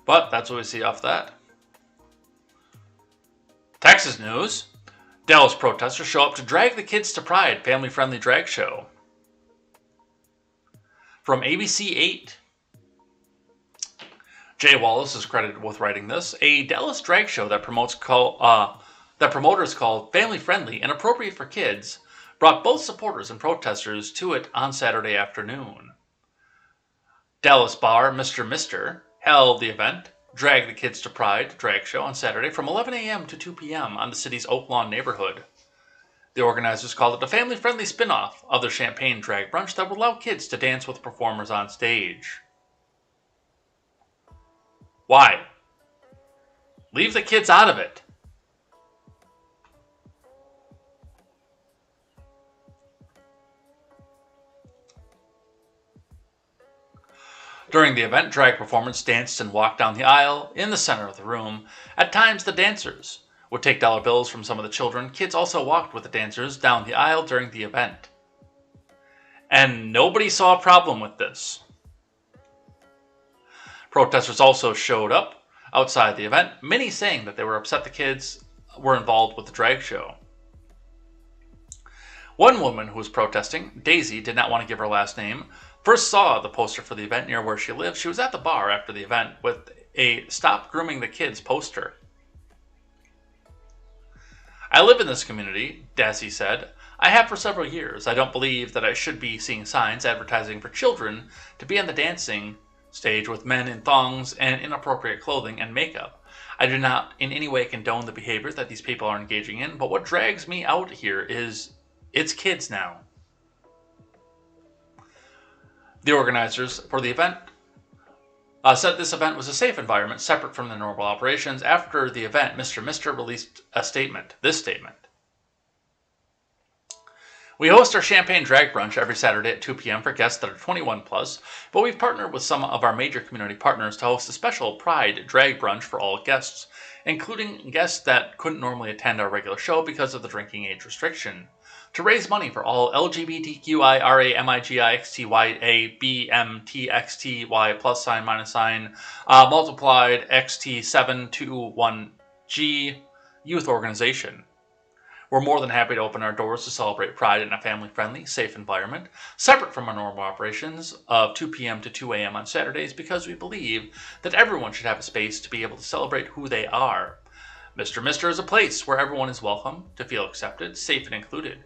But that's what we see off that. Texas news. Dallas protesters show up to drag the kids to Pride, family-friendly drag show. From ABC 8. Jay Wallace is credited with writing this. A Dallas drag show that promoters called family-friendly and appropriate for kids brought both supporters and protesters to it on Saturday afternoon. Dallas bar Mr. Mister held the event, Drag the Kids to Pride drag show on Saturday from 11 a.m. to 2 p.m. on the city's Oak Lawn neighborhood. The organizers called it a family-friendly spin-off of their Champagne drag brunch that would allow kids to dance with performers on stage. Why? Leave the kids out of it. During the event, drag performers danced and walked down the aisle in the center of the room. At times, the dancers would take dollar bills from some of the children. Kids also walked with the dancers down the aisle during the event. And nobody saw a problem with this. Protesters also showed up outside the event, many saying that they were upset the kids were involved with the drag show. One woman who was protesting, Daisy, did not want to give her last name, first saw the poster for the event near where she lives. She was at the bar after the event with a "Stop Grooming the Kids" poster. I live in this community, Daisy said. I have for several years. I don't believe that I should be seeing signs advertising for children to be on the dancing stage with men in thongs and inappropriate clothing and makeup. I do not in any way condone the behavior that these people are engaging in, but what drags me out here is it's kids now. The organizers for the event said this event was a safe environment separate from the normal operations. After the event, Mr. Mister released a statement. This statement. We host our champagne drag brunch every Saturday at 2 p.m. for guests that are 21 plus, but we've partnered with some of our major community partners to host a special Pride drag brunch for all guests, including guests that couldn't normally attend our regular show because of the drinking age restriction, to raise money for all LGBTQIRAMIGIXTYABMTXTY plus sign minus sign multiplied XT721G youth organization. We're more than happy to open our doors to celebrate Pride in a family-friendly, safe environment, separate from our normal operations of 2 p.m. to 2 a.m. on Saturdays, because we believe that everyone should have a space to be able to celebrate who they are. Mr. Mister is a place where everyone is welcome, to feel accepted, safe, and included.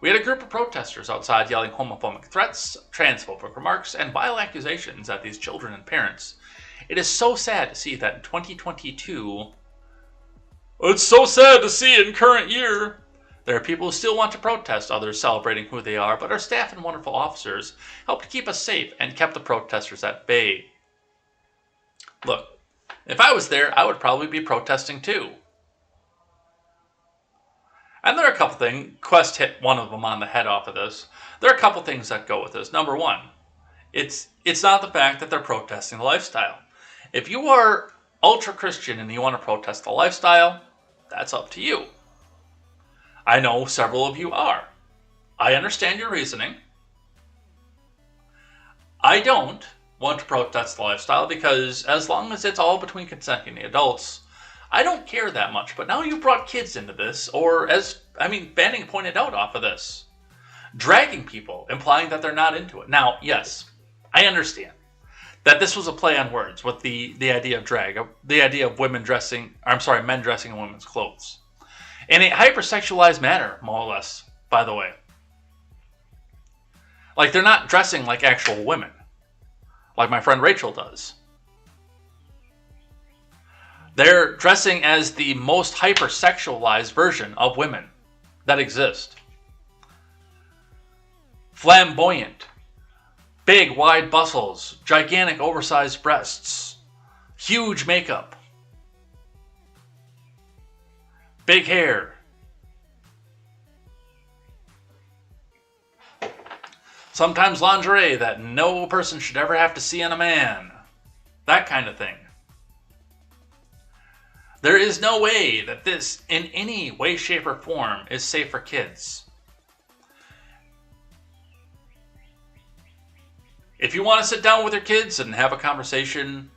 We had a group of protesters outside yelling homophobic threats, transphobic remarks, and vile accusations at these children and parents. It is so sad to see that in 2022... It's so sad to see in current year. There are people who still want to protest, others celebrating who they are, but our staff and wonderful officers helped to keep us safe and kept the protesters at bay. Look, if I was there, I would probably be protesting too. And there are a couple things. Quest hit one of them on the head off of this. There are a couple things that go with this. Number one, it's not the fact that they're protesting the lifestyle. If you are ultra-Christian and you want to protest the lifestyle, that's up to you. I know several of you are. I understand your reasoning. I don't want to protest the lifestyle because as long as it's all between consenting adults, I don't care that much. But now you brought kids into this, or Banning pointed out off of this, dragging people, implying that they're not into it. Now, yes, I understand that this was a play on words with the idea of drag, the idea of men dressing in women's clothes. In a hypersexualized manner, more or less, by the way. Like, they're not dressing like actual women, like my friend Rachel does. They're dressing as the most hypersexualized version of women that exist. Flamboyant. Big, wide bustles, gigantic, oversized breasts, huge makeup, big hair, sometimes lingerie that no person should ever have to see on a man, that kind of thing. There is no way that this, in any way, shape, or form, is safe for kids. If you want to sit down with your kids and have a conversation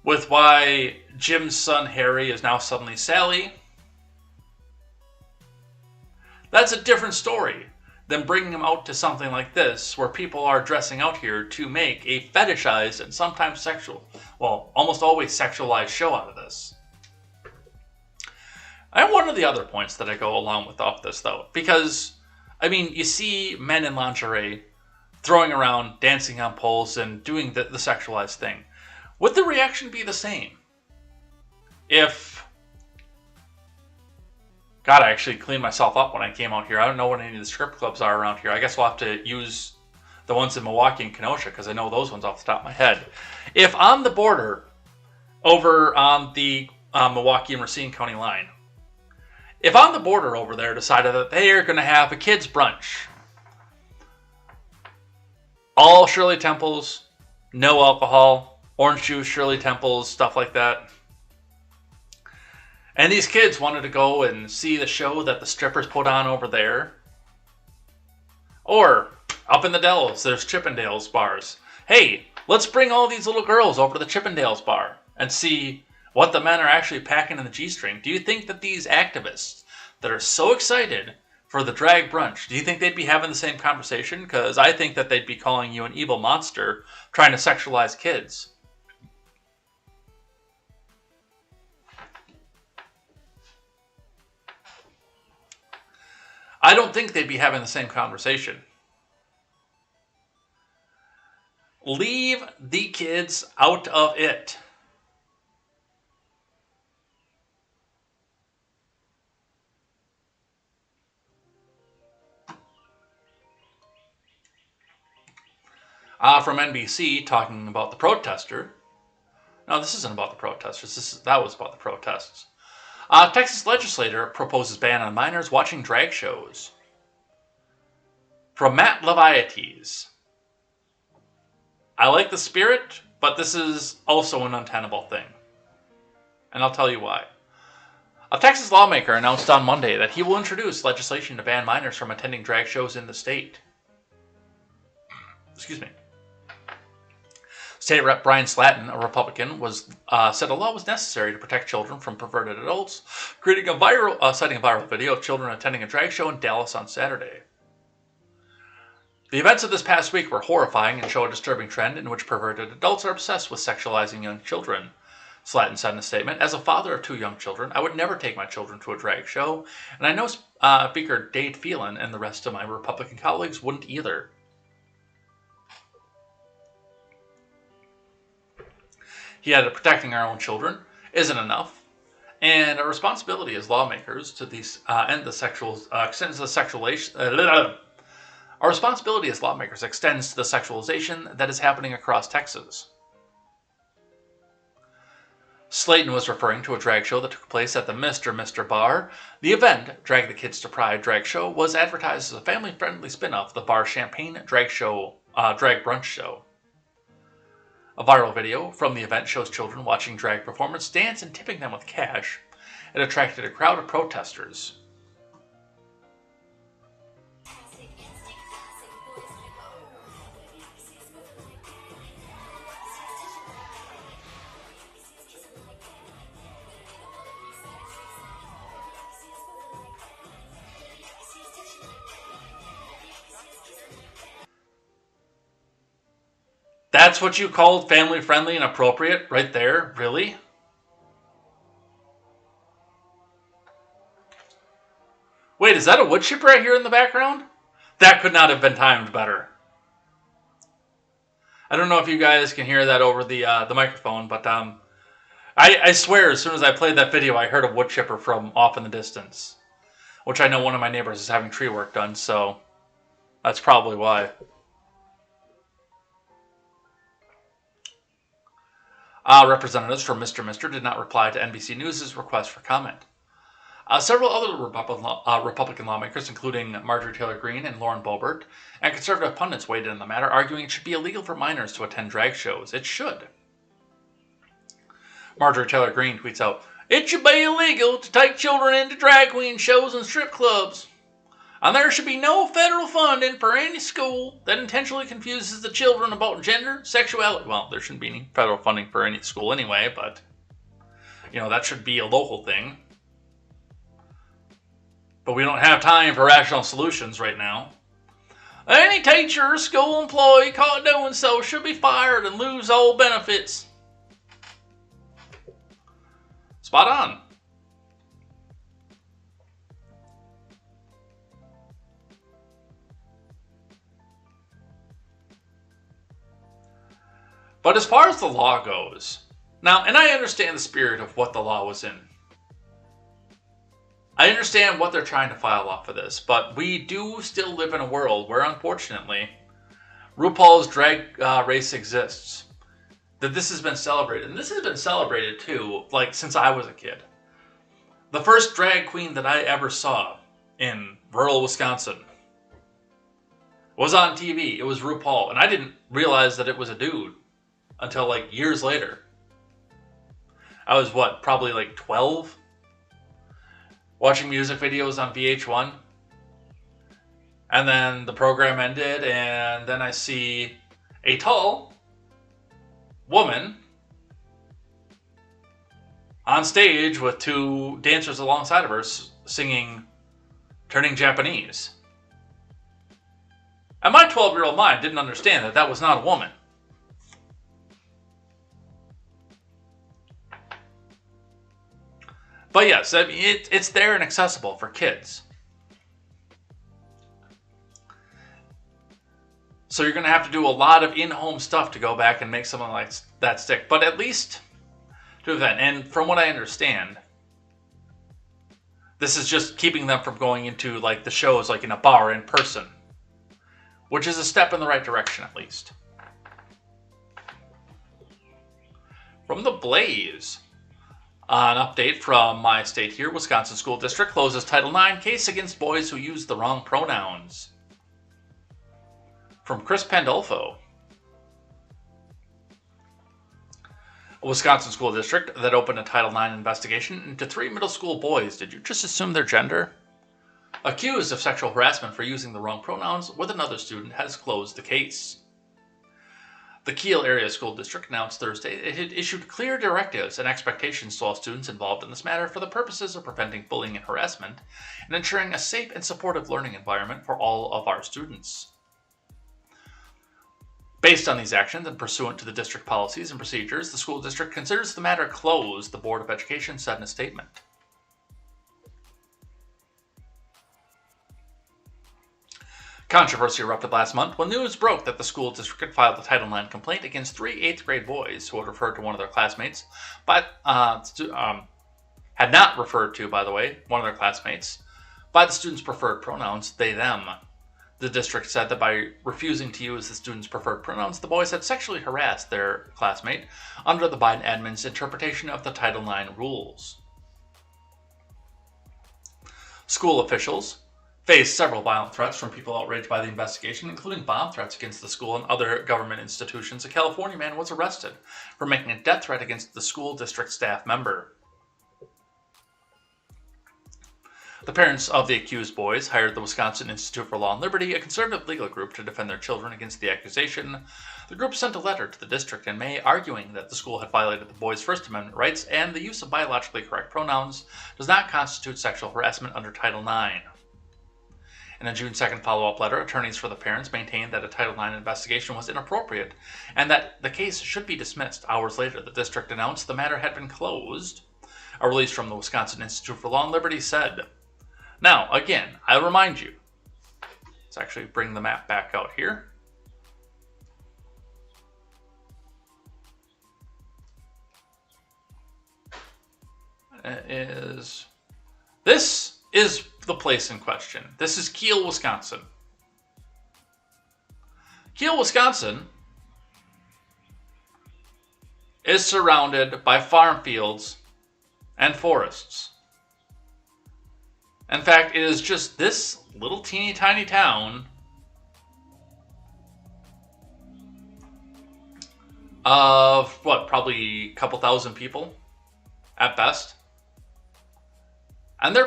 with why Jim's son Harry is now suddenly Sally, that's a different story than bringing him out to something like this, where people are dressing out here to make a fetishized and sometimes almost always sexualized show out of this. I have one of the other points that I go along with off this, though, because, you see men in lingerie throwing around, dancing on poles, and doing the sexualized thing. Would the reaction be the same if... God, I actually cleaned myself up when I came out here. I don't know what any of the strip clubs are around here. I guess we'll have to use the ones in Milwaukee and Kenosha, because I know those ones off the top of my head. If on the border, over on the Milwaukee and Racine County line, if on the border over there decided that they are going to have a kids' brunch, all Shirley Temples, no alcohol, orange juice, Shirley Temples, stuff like that. And these kids wanted to go and see the show that the strippers put on over there. Or, up in the Dells, there's Chippendales bars. Hey, let's bring all these little girls over to the Chippendales bar and see what the men are actually packing in the G-string. Do you think that these activists that are so excited for the drag brunch, do you think they'd be having the same conversation? Because I think that they'd be calling you an evil monster trying to sexualize kids. I don't think they'd be having the same conversation. Leave the kids out of it. from NBC talking about the protester. No, this isn't about the protesters. That was about the protests. Texas legislator proposes ban on minors watching drag shows. From Matt Leviates. I like the spirit, but this is also an untenable thing. And I'll tell you why. A Texas lawmaker announced on Monday that he will introduce legislation to ban minors from attending drag shows in the state. Excuse me. State Rep Brian Slatton, a Republican, said a law was necessary to protect children from perverted adults, citing a viral video of children attending a drag show in Dallas on Saturday. The events of this past week were horrifying and show a disturbing trend in which perverted adults are obsessed with sexualizing young children, Slatton said in a statement. As a father of 2 young children, I would never take my children to a drag show, and I know Speaker Dade Phelan and the rest of my Republican colleagues wouldn't either. He added, protecting our own children isn't enough, and our responsibility as lawmakers to our responsibility as lawmakers extends to the sexualization that is happening across Texas. Slayton was referring to a drag show that took place at the Mr. Bar. The event, Drag the Kids to Pride drag show, was advertised as a family-friendly spin-off of the Bar Champagne drag brunch show. A viral video from the event shows children watching drag performers dance and tipping them with cash. It attracted a crowd of protesters. That's what you called family-friendly and appropriate right there? Really? Wait, is that a wood chipper I hear in the background? That could not have been timed better. I don't know if you guys can hear that over the microphone, but I swear as soon as I played that video, I heard a wood chipper from off in the distance. Which I know one of my neighbors is having tree work done, so that's probably why. Representatives from Mr. did not reply to NBC News' request for comment. Several other Republican lawmakers, including Marjorie Taylor Greene and Lauren Boebert, and conservative pundits weighed in on the matter, arguing it should be illegal for minors to attend drag shows. It should. Marjorie Taylor Greene tweets out, "It should be illegal to take children into drag queen shows and strip clubs. And there should be no federal funding for any school that intentionally confuses the children about gender, sexuality." Well, there shouldn't be any federal funding for any school anyway, but, that should be a local thing. But we don't have time for rational solutions right now. Any teacher or school employee caught doing so should be fired and lose all benefits. Spot on. But as far as the law goes, now, and I understand the spirit of what the law was in. I understand what they're trying to file off of this, but we do still live in a world where, unfortunately, RuPaul's Drag Race exists. That this has been celebrated. And this has been celebrated, too, since I was a kid. The first drag queen that I ever saw in rural Wisconsin was on TV. It was RuPaul, and I didn't realize that it was a dude until years later. I was probably 12, watching music videos on VH1, and then the program ended, and then I see a tall woman on stage with 2 dancers alongside of her singing Turning Japanese. And my 12-year-old mind didn't understand that that was not a woman. But yes, I mean, it's there and accessible for kids. So you're going to have to do a lot of in-home stuff to go back and make something like that stick. But at least to event. And from what I understand, this is just keeping them from going into the shows in a bar in person. Which is a step in the right direction at least. From the Blaze. An update from my state here. Wisconsin School District closes Title IX case against boys who use the wrong pronouns. From Chris Pandolfo. A Wisconsin school district that opened a Title IX investigation into 3 middle school boys. Did you just assume their gender? Accused of sexual harassment for using the wrong pronouns with another student has closed the case. The Kiel Area School District announced Thursday it had issued clear directives and expectations to all students involved in this matter for the purposes of preventing bullying and harassment and ensuring a safe and supportive learning environment for all of our students. Based on these actions and pursuant to the district policies and procedures, the school district considers the matter closed, the Board of Education said in a statement. Controversy erupted last month when news broke that the school district had filed a Title IX complaint against 3 8th grade boys who had referred to one of their classmates, but had not referred to, by the way, one of their classmates by the student's preferred pronouns, they, them. The district said that by refusing to use the student's preferred pronouns, the boys had sexually harassed their classmate under the Biden admin's interpretation of the Title IX rules. School officials faced several violent threats from people outraged by the investigation, including bomb threats against the school and other government institutions. A California man was arrested for making a death threat against the school district staff member. The parents of the accused boys hired the Wisconsin Institute for Law and Liberty, a conservative legal group, to defend their children against the accusation. The group sent a letter to the district in May arguing that the school had violated the boys' First Amendment rights and the use of biologically correct pronouns does not constitute sexual harassment under Title IX. In a June 2nd follow-up letter, attorneys for the parents maintained that a Title IX investigation was inappropriate and that the case should be dismissed. Hours later, the district announced the matter had been closed. A release from the Wisconsin Institute for Law and Liberty said, now, again, I remind you, let's actually bring the map back out here. This is the place in question. This is Kiel, Wisconsin. Kiel, Wisconsin is surrounded by farm fields and forests. In fact, it is just this little teeny tiny town of, probably a couple thousand people at best. And they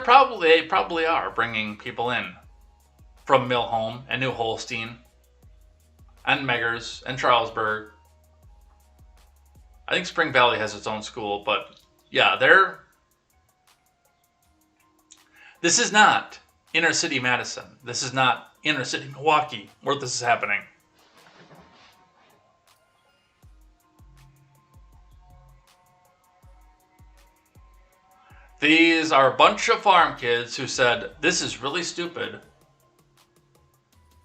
probably are bringing people in from Millhome and New Holstein and Meggers and Charlesburg. I think Spring Valley has its own school, but yeah, this is not inner city Madison. This is not inner city Milwaukee where this is happening. These are a bunch of farm kids who said, this is really stupid.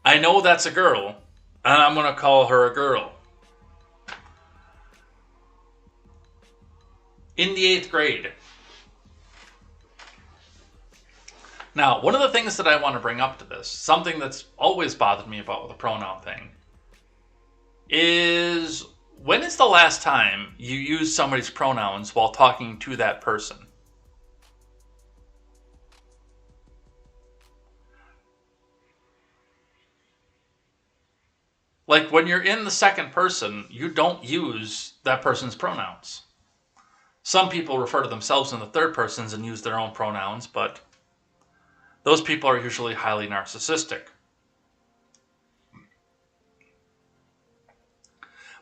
I know that's a girl, and I'm going to call her a girl. In the 8th grade. Now, one of the things that I want to bring up to this, something that's always bothered me about the pronoun thing, is when is the last time you used somebody's pronouns while talking to that person? Like, when you're in the second person, you don't use that person's pronouns. Some people refer to themselves in the third persons and use their own pronouns, but those people are usually highly narcissistic.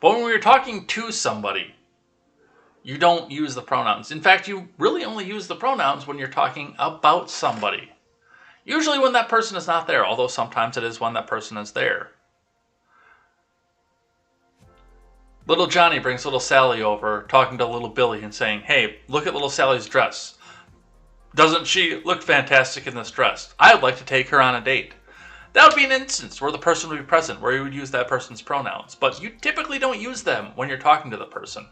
But when you're talking to somebody, you don't use the pronouns. In fact, you really only use the pronouns when you're talking about somebody. Usually when that person is not there, although sometimes it is when that person is there. Little Johnny brings little Sally over, talking to little Billy and saying, hey, look at little Sally's dress. Doesn't she look fantastic in this dress? I would like to take her on a date. That would be an instance where the person would be present, where you would use that person's pronouns. But you typically don't use them when you're talking to the person.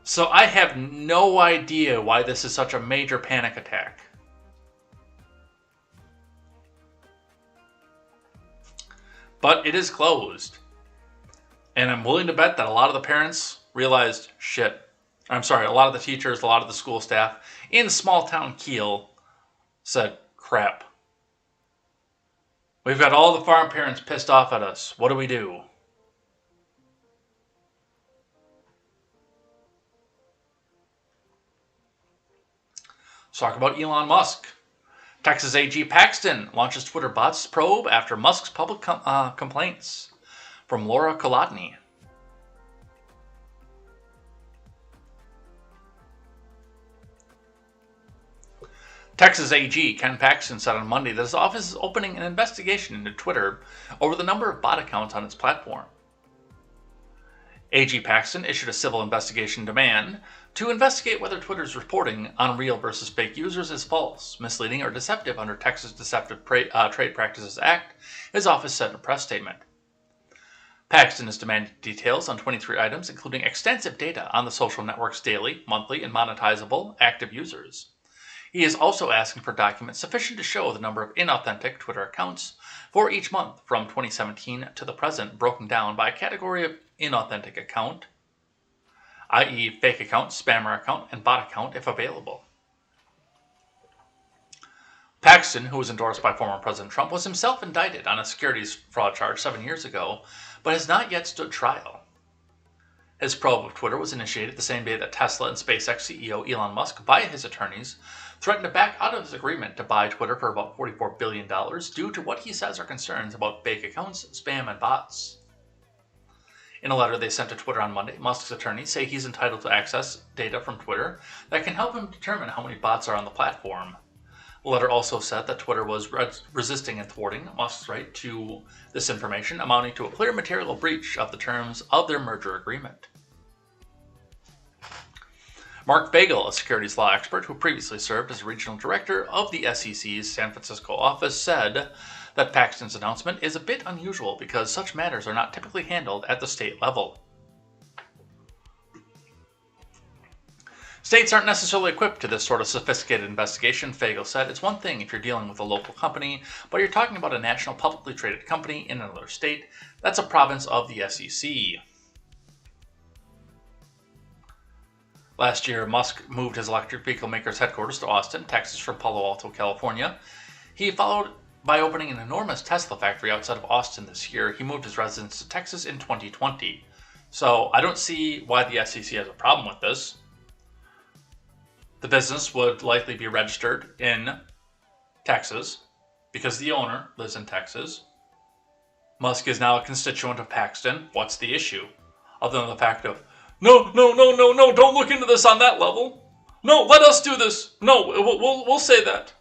So I have no idea why this is such a major panic attack. But it is closed. And I'm willing to bet that a lot of the parents realized, shit. I'm sorry, a lot of the teachers, a lot of the school staff in small town Kiel said, crap. We've got all the farm parents pissed off at us. What do we do? Let's talk about Elon Musk. Texas AG Paxton launches Twitter bots probe after Musk's public complaints. From Laura Kolodny. Texas AG Ken Paxton said on Monday that his office is opening an investigation into Twitter over the number of bot accounts on its platform. AG Paxton issued a civil investigation demand to investigate whether Twitter's reporting on real versus fake users is false, misleading, or deceptive under Texas Deceptive Trade Practices Act, his office said in a press statement. Paxton is demanding details on 23 items, including extensive data on the social network's daily, monthly, and monetizable active users. He is also asking for documents sufficient to show the number of inauthentic Twitter accounts for each month from 2017 to the present, broken down by category of inauthentic account, i.e. fake account, spammer account, and bot account if available. Paxton, who was endorsed by former President Trump, was himself indicted on a securities fraud charge 7 years ago, but has not yet stood trial. His probe of Twitter was initiated the same day that Tesla and SpaceX CEO Elon Musk, via his attorneys, threatened to back out of his agreement to buy Twitter for about $44 billion due to what he says are concerns about fake accounts, spam, and bots. In a letter they sent to Twitter on Monday, Musk's attorneys say he's entitled to access data from Twitter that can help him determine how many bots are on the platform. The letter also said that Twitter was resisting and thwarting Musk's right to this information, amounting to a clear material breach of the terms of their merger agreement. Mark Bagel, a securities law expert who previously served as regional director of the SEC's San Francisco office, said that Paxton's announcement is a bit unusual because such matters are not typically handled at the state level. States aren't necessarily equipped to this sort of sophisticated investigation, Fagel said. It's one thing if you're dealing with a local company, but you're talking about a national publicly traded company in another state. That's a province of the SEC. Last year, Musk moved his electric vehicle maker's headquarters to Austin, Texas from Palo Alto, California. He followed by opening an enormous Tesla factory outside of Austin this year. He moved his residence to Texas in 2020. So I don't see why the SEC has a problem with this. The business would likely be registered in Texas because the owner lives in Texas. Musk is now a constituent of Paxton. What's the issue? Other than the fact of, no, don't look into this on that level. No, let us do this. No, we'll say that.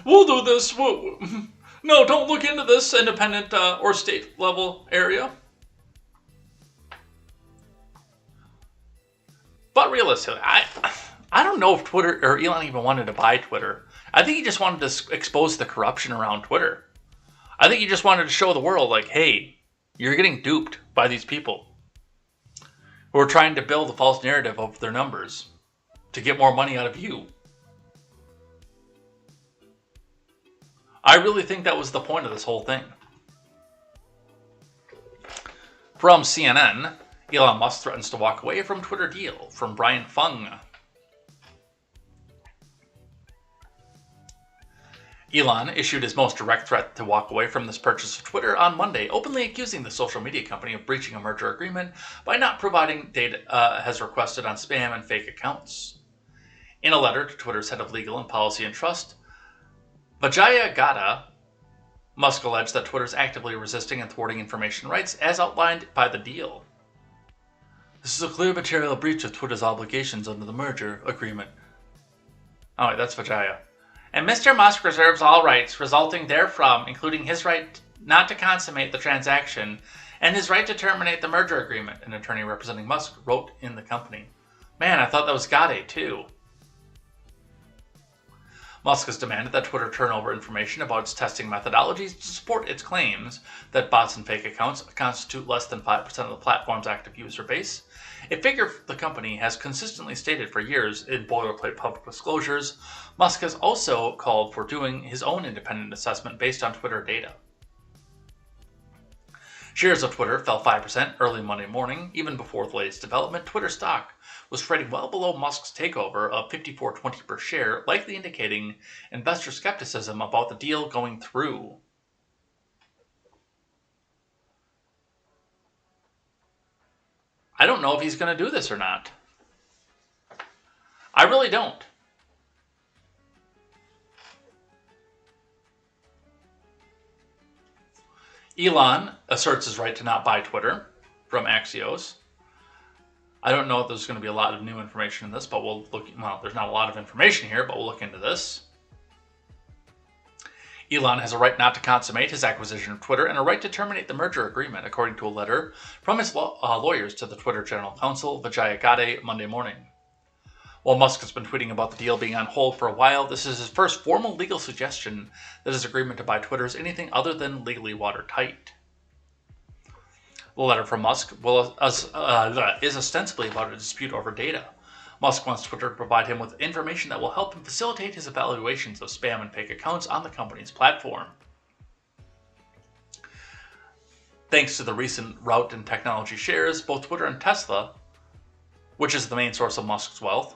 We'll do this. No, don't look into this independent or state level area. But realistically, I don't know if Twitter or Elon even wanted to buy Twitter. I think he just wanted to expose the corruption around Twitter. I think he just wanted to show the world, like, hey, you're getting duped by these people who are trying to build a false narrative of their numbers to get more money out of you. I really think that was the point of this whole thing. From CNN, Elon Musk threatens to walk away from Twitter deal, from Brian Fung. Elon issued his most direct threat to walk away from this purchase of Twitter on Monday, openly accusing the social media company of breaching a merger agreement by not providing data as requested on spam and fake accounts. In a letter to Twitter's head of legal and policy and trust, Vijaya Gadda, Musk alleged that Twitter is actively resisting and thwarting information rights as outlined by the deal. This is a clear material breach of Twitter's obligations under the merger agreement. Oh, wait, that's Vijaya. And Mr. Musk reserves all rights resulting therefrom, including his right not to consummate the transaction and his right to terminate the merger agreement, an attorney representing Musk wrote in the company. Man, I thought that was Gadde too. Musk has demanded that Twitter turn over information about its testing methodologies to support its claims that bots and fake accounts constitute less than 5% of the platform's active user base, a figure the company has consistently stated for years in boilerplate public disclosures. Musk has also called for doing his own independent assessment based on Twitter data. Shares of Twitter fell 5% early Monday morning. Even before the latest development, Twitter stock was trading well below Musk's takeover of $54.20 per share, likely indicating investor skepticism about the deal going through. I don't know if he's going to do this or not. I really don't. Elon asserts his right to not buy Twitter from Axios. I don't know if there's going to be a lot of new information in this, but we'll look. Well, there's not a lot of information here, but we'll look into this. Elon has a right not to consummate his acquisition of Twitter and a right to terminate the merger agreement, according to a letter from his lawyers to the Twitter General Counsel, Vijay Gadde, Monday morning. While Musk has been tweeting about the deal being on hold for a while, this is his first formal legal suggestion that his agreement to buy Twitter is anything other than legally watertight. The letter from Musk is ostensibly about a dispute over data. Musk wants Twitter to provide him with information that will help him facilitate his evaluations of spam and fake accounts on the company's platform. Thanks to the recent rout in technology shares, both Twitter and Tesla, which is the main source of Musk's wealth,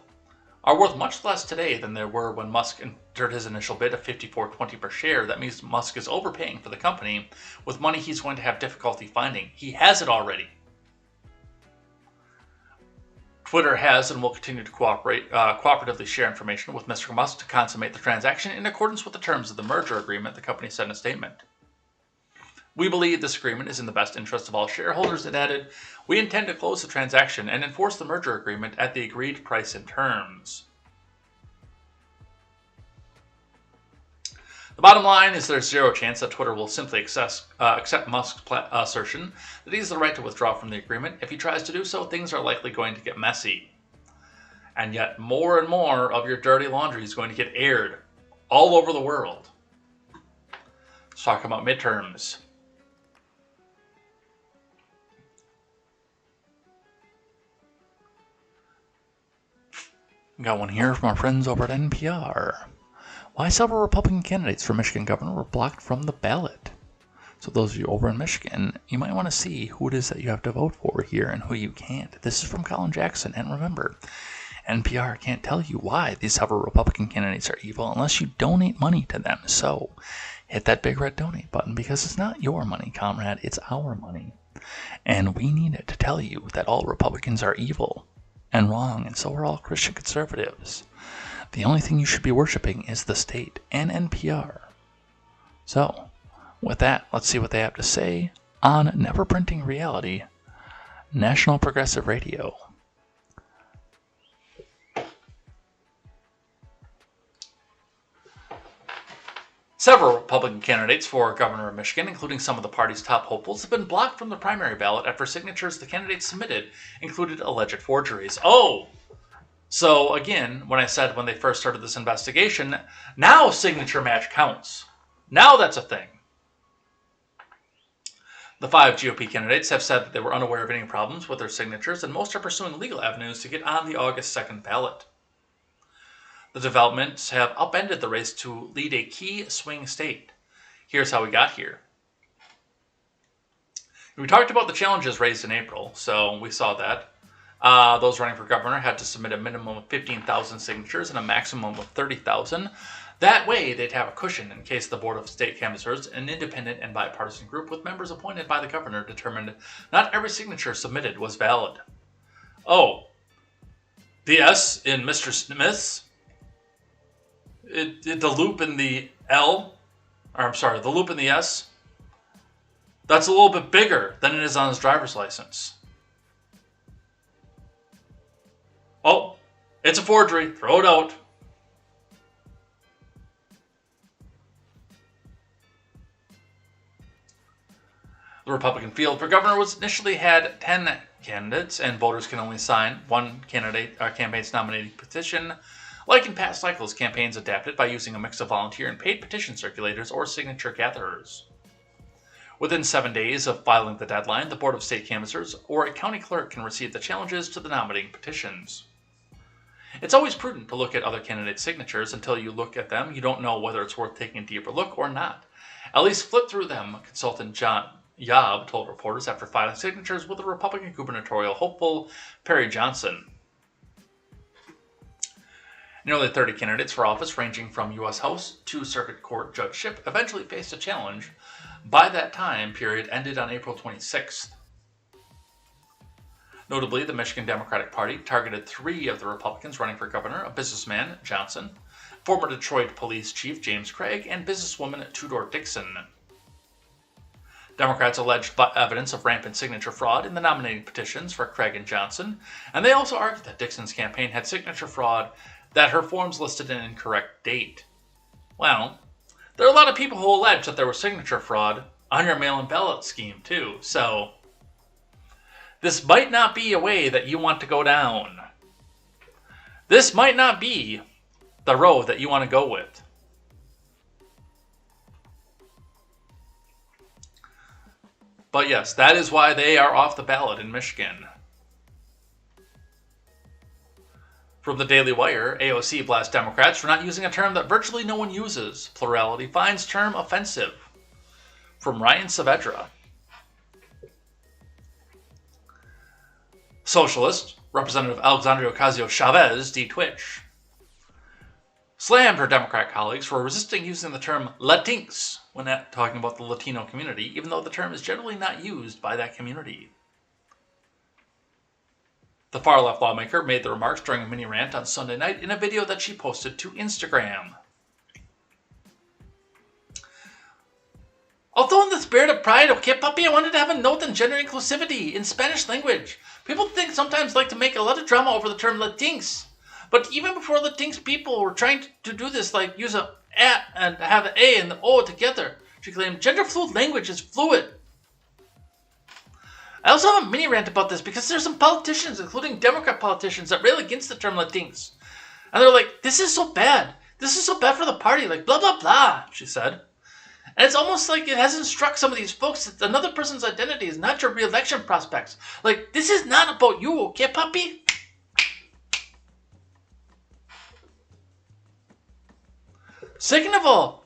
are worth much less today than they were when Musk entered his initial bid of $54.20 per share. That means Musk is overpaying for the company with money he's going to have difficulty finding. He has it already. Twitter has and will continue to cooperatively share information with Mr. Musk to consummate the transaction in accordance with the terms of the merger agreement, the company said in a statement. We believe this agreement is in the best interest of all shareholders, it added. We intend to close the transaction and enforce the merger agreement at the agreed price and terms. The bottom line is there's zero chance that Twitter will simply accept Musk's assertion that he has the right to withdraw from the agreement. If he tries to do so, things are likely going to get messy. And yet more and more of your dirty laundry is going to get aired all over the world. Let's talk about midterms. Got one here from our friends over at NPR. Why several Republican candidates for Michigan governor were blocked from the ballot. So those of you over in Michigan, you might want to see who it is that you have to vote for here and who you can't. This is from Colin Jackson. And remember, NPR can't tell you why these several Republican candidates are evil unless you donate money to them. So hit that big red donate button because it's not your money, comrade. It's our money. And we need it to tell you that all Republicans are evil and wrong, and so are all Christian conservatives. The only thing you should be worshiping is the state and NPR. So, with that, let's see what they have to say on Never Printing Reality, National Progressive Radio. Several Republican candidates for governor of Michigan, including some of the party's top hopefuls, have been blocked from the primary ballot after signatures the candidates submitted included alleged forgeries. Oh! So again, when I said when they first started this investigation, now signature match counts. Now that's a thing. The 5 GOP candidates have said that they were unaware of any problems with their signatures, and most are pursuing legal avenues to get on the August 2nd ballot. The developments have upended the race to lead a key swing state. Here's how we got here. We talked about the challenges raised in April, so we saw that. Those running for governor had to submit a minimum of 15,000 signatures and a maximum of 30,000. That way, they'd have a cushion in case the Board of State Canvassers, an independent and bipartisan group with members appointed by the governor, determined not every signature submitted was valid. Oh, the S in Mr. Smith's? The loop in the L, or I'm sorry, the loop in the S, that's a little bit bigger than it is on his driver's license. Oh, it's a forgery. Throw it out. The Republican field for governor was initially had 10 candidates, and voters can only sign one campaign's nominating petition Like in past cycles, campaigns adapted by using a mix of volunteer and paid petition circulators or signature gatherers. Within 7 days of filing the deadline, the Board of State Canvassers or a county clerk can receive the challenges to the nominating petitions. It's always prudent to look at other candidates' signatures. Until you look at them, you don't know whether it's worth taking a deeper look or not. At least flip through them, consultant John Yob told reporters after filing signatures with the Republican gubernatorial hopeful Perry Johnson. Nearly 30 candidates for office ranging from U.S. House to Circuit Court judgeship eventually faced a challenge. By that time period ended on April 26th. Notably, the Michigan Democratic Party targeted 3 of the Republicans running for governor, a businessman, Johnson, former Detroit Police Chief James Craig, and businesswoman Tudor Dixon. Democrats alleged evidence of rampant signature fraud in the nominating petitions for Craig and Johnson, and they also argued that Dixon's campaign had signature fraud, that her forms listed an incorrect date. Well, there are a lot of people who allege that there was signature fraud on your mail-in ballot scheme, too, so this might not be a way that you want to go down. This might not be the road that you want to go with. But yes, that is why they are off the ballot in Michigan. From the Daily Wire, AOC blasts Democrats for not using a term that virtually no one uses. Plurality finds term offensive. From Ryan Saavedra. Socialist, Representative Alexandria Ocasio-Chavez, D-Twitch, slammed her Democrat colleagues for resisting using the term Latinx when talking about the Latino community, even though the term is generally not used by that community. The far-left lawmaker made the remarks during a mini rant on Sunday night in a video that she posted to Instagram. Although in the spirit of pride, okay, puppy, I wanted to have a note on gender inclusivity in Spanish language. People sometimes like to make a lot of drama over the term Latinx. But even before Latinx, people were trying to do this, like use a and have an A and the O together. She claimed gender fluid language is fluid. I also have a mini rant about this because there's some politicians, including Democrat politicians, that rail against the term Latinx. And they're like, this is so bad. This is so bad for the party. Like, blah, blah, blah, she said. And it's almost like it hasn't struck some of these folks that another person's identity is not your re-election prospects. Like, this is not about you, okay, puppy? Second of all,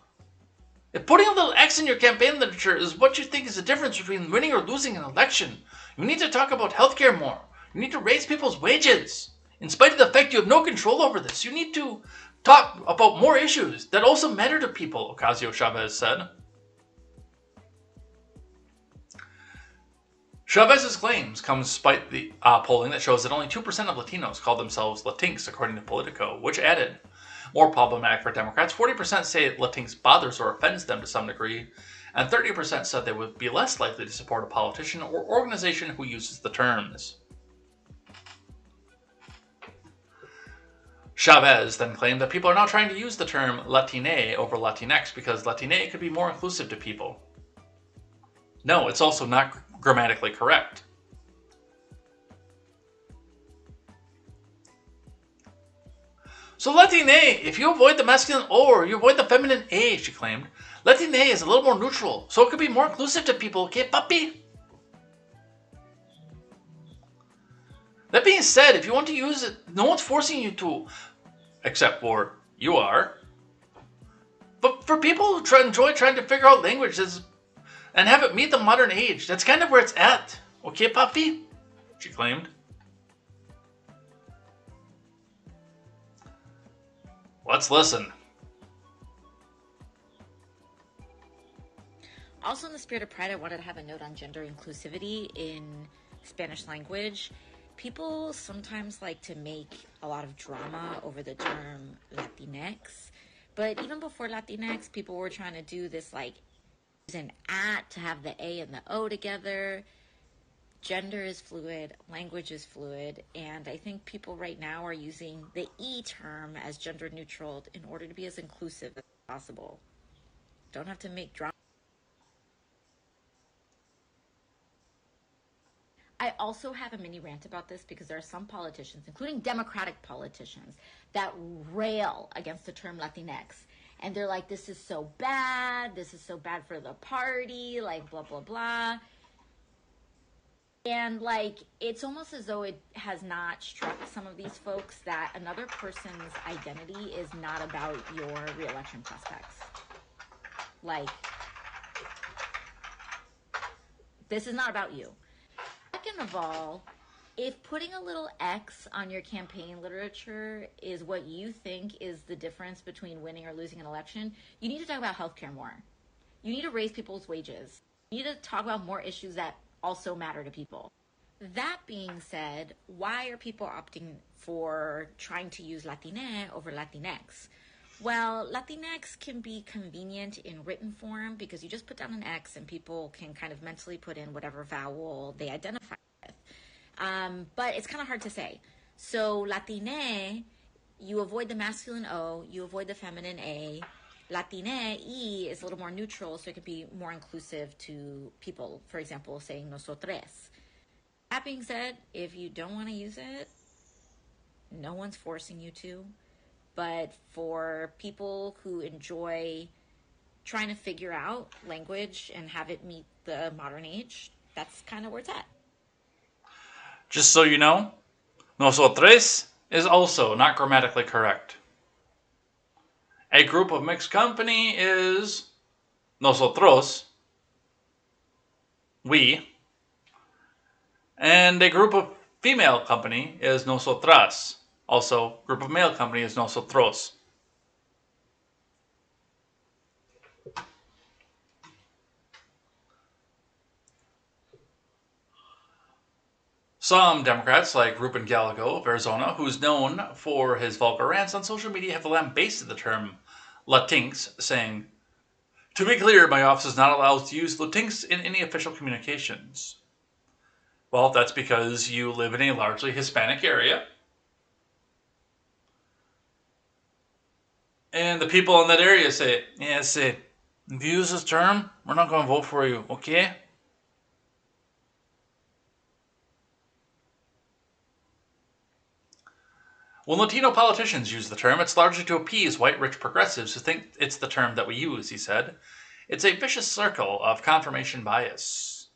if putting a little X in your campaign literature is what you think is the difference between winning or losing an election, you need to talk about healthcare more. You need to raise people's wages. In spite of the fact you have no control over this, you need to talk about more issues that also matter to people, Ocasio-Chavez said. Chavez's claims come despite the polling that shows that only 2% of Latinos call themselves Latinx, according to Politico, which added, more problematic for Democrats, 40% say Latinx bothers or offends them to some degree, and 30% said they would be less likely to support a politician or organization who uses the terms. Chavez then claimed that people are now trying to use the term Latine over Latinx because Latine could be more inclusive to people. No, it's also not grammatically correct. So Latine, if you avoid the masculine O or you avoid the feminine A, she claimed, Latine is a little more neutral, so it could be more inclusive to people, okay, puppy? That being said, if you want to use it, no one's forcing you to, except for you are. But for people who enjoy trying to figure out languages and have it meet the modern age, that's kind of where it's at, okay, puppy? She claimed. Let's listen. Also, in the spirit of pride, I wanted to have a note on gender inclusivity in Spanish language. People sometimes like to make a lot of drama over the term Latinx. But even before Latinx, people were trying to do this, like, use an at to have the A and the O together. Gender is fluid, language is fluid, and I think people right now are using the E term as gender neutral in order to be as inclusive as possible. Don't have to make drama. I also have a mini rant about this because there are some politicians, including Democratic politicians, that rail against the term Latinx. And they're like, this is so bad. This is so bad for the party, like, blah, blah, blah. And, like, it's almost as though it has not struck some of these folks that another person's identity is not about your reelection prospects. Like, this is not about you. Second of all, if putting a little X on your campaign literature is what you think is the difference between winning or losing an election, you need to talk about healthcare more. You need to raise people's wages. You need to talk about more issues that also matter to people. That being said, why are people opting for trying to use Latina over Latinx? Well, Latinx can be convenient in written form because you just put down an X and people can kind of mentally put in whatever vowel they identify with. But it's kind of hard to say. So Latine, you avoid the masculine O, you avoid the feminine A. Latine, E, is a little more neutral, so it can be more inclusive to people. For example, saying nosotres. That being said, if you don't want to use it, no one's forcing you to. But for people who enjoy trying to figure out language and have it meet the modern age, that's kind of where it's at. Just so you know, nosotres is also not grammatically correct. A group of mixed company is nosotros, we, and a group of female company is nosotras. Also, group of male company is nosotros. Some Democrats, like Ruben Gallego of Arizona, who's known for his vulgar rants on social media, have lambasted the term Latinx, saying, "To be clear, my office is not allowed to use Latinx in any official communications." Well, that's because you live in a largely Hispanic area. And the people in that area say, if you use this term, we're not going to vote for you, okay? When Latino politicians use the term, it's largely to appease white rich progressives who think it's the term that we use, he said. It's a vicious circle of confirmation bias.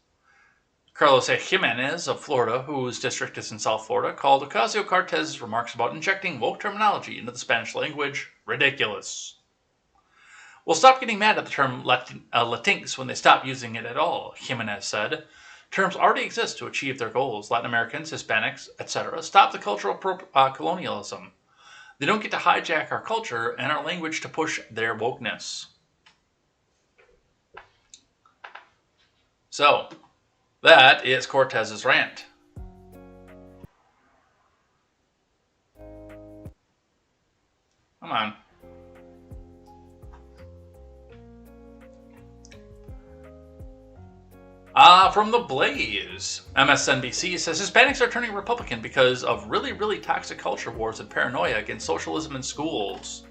Carlos A. Jimenez of Florida, whose district is in South Florida, called Ocasio-Cortez's remarks about injecting woke terminology into the Spanish language ridiculous. We'll stop getting mad at the term Latinx when they stop using it at all, Jimenez said. Terms already exist to achieve their goals. Latin Americans, Hispanics, etc. Stop the cultural colonialism. They don't get to hijack our culture and our language to push their wokeness. So, that is Cortez's rant. Come on. From The Blaze, MSNBC says Hispanics are turning Republican because of really, really toxic culture wars and paranoia against socialism in schools.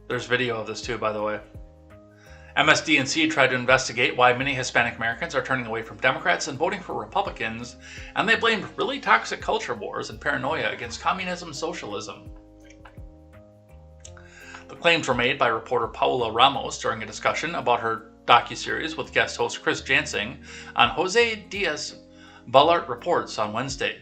There's video of this too, by the way. MSDNC tried to investigate why many Hispanic Americans are turning away from Democrats and voting for Republicans, and they blamed really toxic culture wars and paranoia against communism and socialism. The claims were made by reporter Paula Ramos during a discussion about her docuseries with guest host Chris Jansing on Jose Diaz Balart Reports on Wednesday.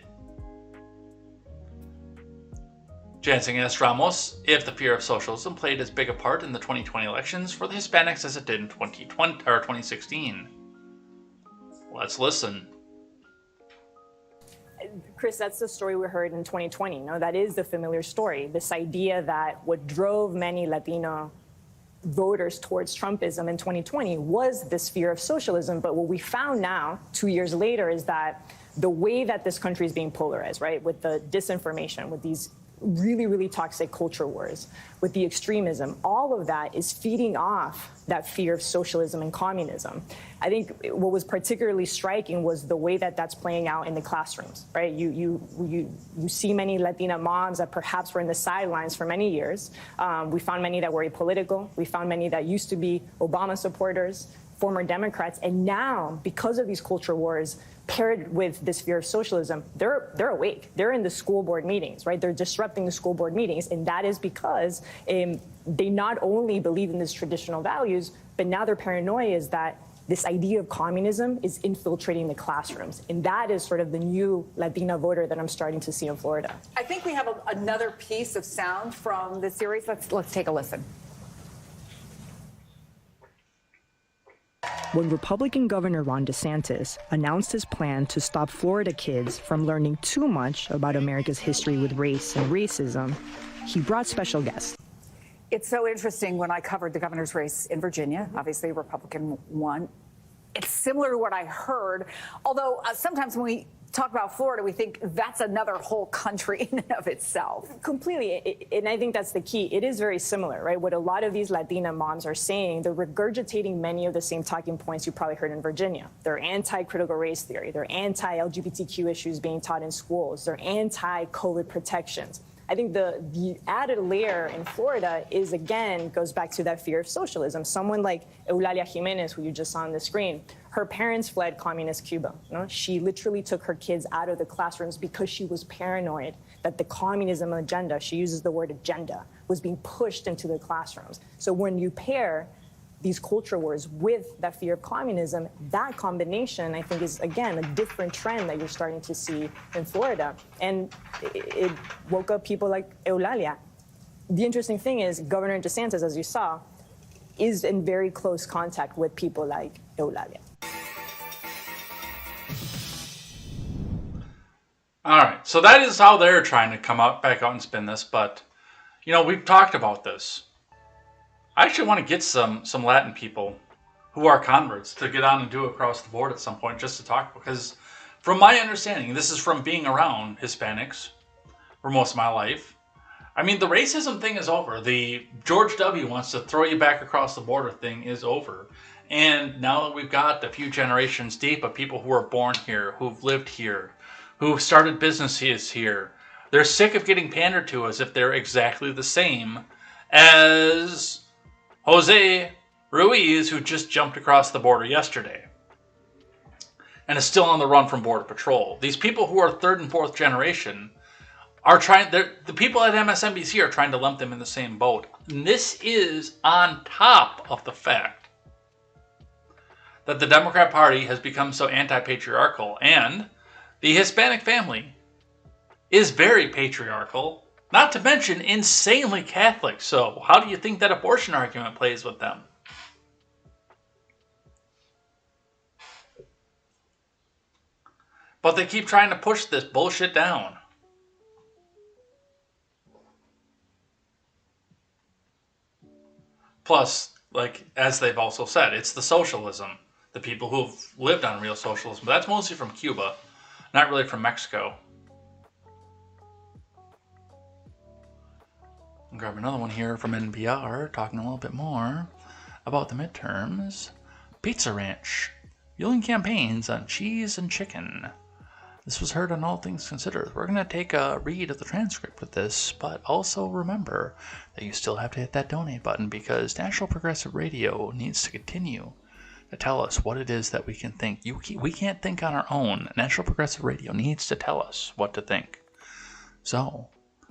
Jansing asked Ramos if the fear of socialism played as big a part in the 2020 elections for the Hispanics as it did in 2016. Let's listen. Chris, that's the story we heard in 2020. No, that is the familiar story. This idea that what drove many Latino voters towards Trumpism in 2020 was this fear of socialism. But what we found now, 2 years later, is that the way that this country is being polarized, right, with the disinformation, with these really, really toxic culture wars, with the extremism, all of that is feeding off that fear of socialism and communism. I think what was particularly striking was the way that that's playing out in the classrooms, right? You see many Latina moms that perhaps were in the sidelines for many years. We found many that were apolitical. We found many that used to be Obama supporters, former Democrats. And now, because of these culture wars, paired with this fear of socialism, they're awake. They're in the school board meetings, right? They're disrupting the school board meetings. And that is because they not only believe in these traditional values, but now their paranoia is that this idea of communism is infiltrating the classrooms. And that is sort of the new Latina voter that I'm starting to see in Florida. I think we have another piece of sound from the series. Let's take a listen. When Republican Governor Ron DeSantis announced his plan to stop Florida kids from learning too much about America's history with race and racism, he brought special guests. It's so interesting. When I covered the governor's race in Virginia, obviously Republican won. It's similar to what I heard, although sometimes when we talk about Florida, we think that's another whole country in and of itself. Completely. And I think that's the key. It is very similar, right? What a lot of these Latina moms are saying, they're regurgitating many of the same talking points you probably heard in Virginia. They're anti-critical race theory. They're anti-LGBTQ issues being taught in schools. They're anti-COVID protections. I think the added layer in Florida is, again, goes back to that fear of socialism. Someone like Eulalia Jimenez, who you just saw on the screen, her parents fled communist Cuba. You know? She literally took her kids out of the classrooms because she was paranoid that the communism agenda, she uses the word agenda, was being pushed into the classrooms. So when you pair these culture wars with that fear of communism, that combination, I think, is, again, a different trend that you're starting to see in Florida. And it woke up people like Eulalia. The interesting thing is Governor DeSantis, as you saw, is in very close contact with people like Eulalia. All right, so that is how they're trying to come out, back out and spin this. But, you know, we've talked about this. I actually want to get some Latin people who are converts to get on and do it across the board at some point just to talk. Because from my understanding, this is from being around Hispanics for most of my life. I mean, the racism thing is over. The George W. wants to throw you back across the border thing is over. And now that we've got a few generations deep of people who were born here, who've lived here, who've started businesses here, they're sick of getting pandered to as if they're exactly the same as Jose Ruiz, who just jumped across the border yesterday and is still on the run from Border Patrol. These people who are third and fourth generation are the people at MSNBC are trying to lump them in the same boat. And this is on top of the fact that the Democrat Party has become so anti-patriarchal, and the Hispanic family is very patriarchal. Not to mention insanely Catholic. So how do you think that abortion argument plays with them? But they keep trying to push this bullshit down. Plus, like, as they've also said, it's the socialism. The people who've lived on real socialism. But that's mostly from Cuba, not really from Mexico. I'll grab another one here from NPR, talking a little bit more about the midterms. Pizza Ranch, fueling campaigns on cheese and chicken. This was heard on All Things Considered. We're going to take a read of the transcript with this, but also remember that you still have to hit that donate button because National Progressive Radio needs to continue to tell us what it is that we can think. We can't think on our own. National Progressive Radio needs to tell us what to think. So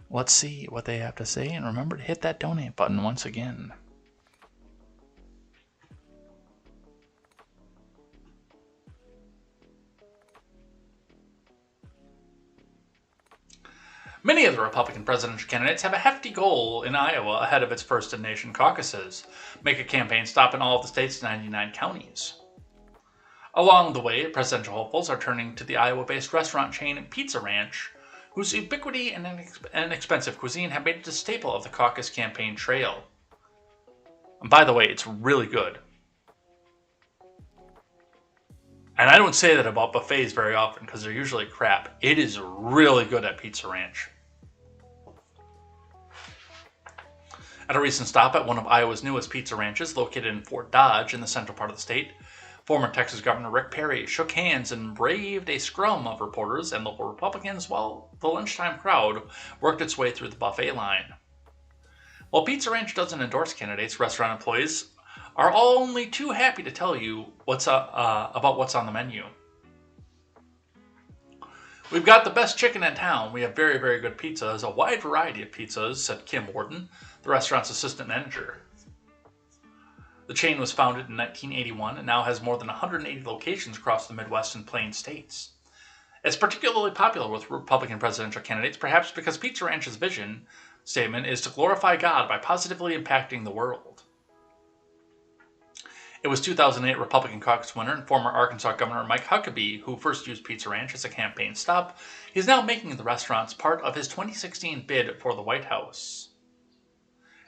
let's see what they have to say, and remember to hit that donate button once again. Many of the Republican presidential candidates have a hefty goal in Iowa ahead of its first-in-nation caucuses. Make a campaign stop in all of the state's 99 counties. Along the way, presidential hopefuls are turning to the Iowa-based restaurant chain Pizza Ranch, whose ubiquity and inexpensive cuisine have made it a staple of the caucus campaign trail. And by the way, it's really good. And I don't say that about buffets very often because they're usually crap. It is really good at Pizza Ranch. At a recent stop at one of Iowa's newest pizza ranches, located in Fort Dodge in the central part of the state, former Texas Governor Rick Perry shook hands and braved a scrum of reporters and local Republicans while the lunchtime crowd worked its way through the buffet line. While Pizza Ranch doesn't endorse candidates, restaurant employees are only too happy to tell you about what's on the menu. We've got the best chicken in town. We have very, very good pizzas, a wide variety of pizzas, said Kim Warden, the restaurant's assistant manager. The chain was founded in 1981 and now has more than 180 locations across the Midwest and Plain states. It's particularly popular with Republican presidential candidates, perhaps because Pizza Ranch's vision statement is to glorify God by positively impacting the world. It was 2008 Republican caucus winner and former Arkansas Governor Mike Huckabee who first used Pizza Ranch as a campaign stop. He's now making the restaurants part of his 2016 bid for the White House.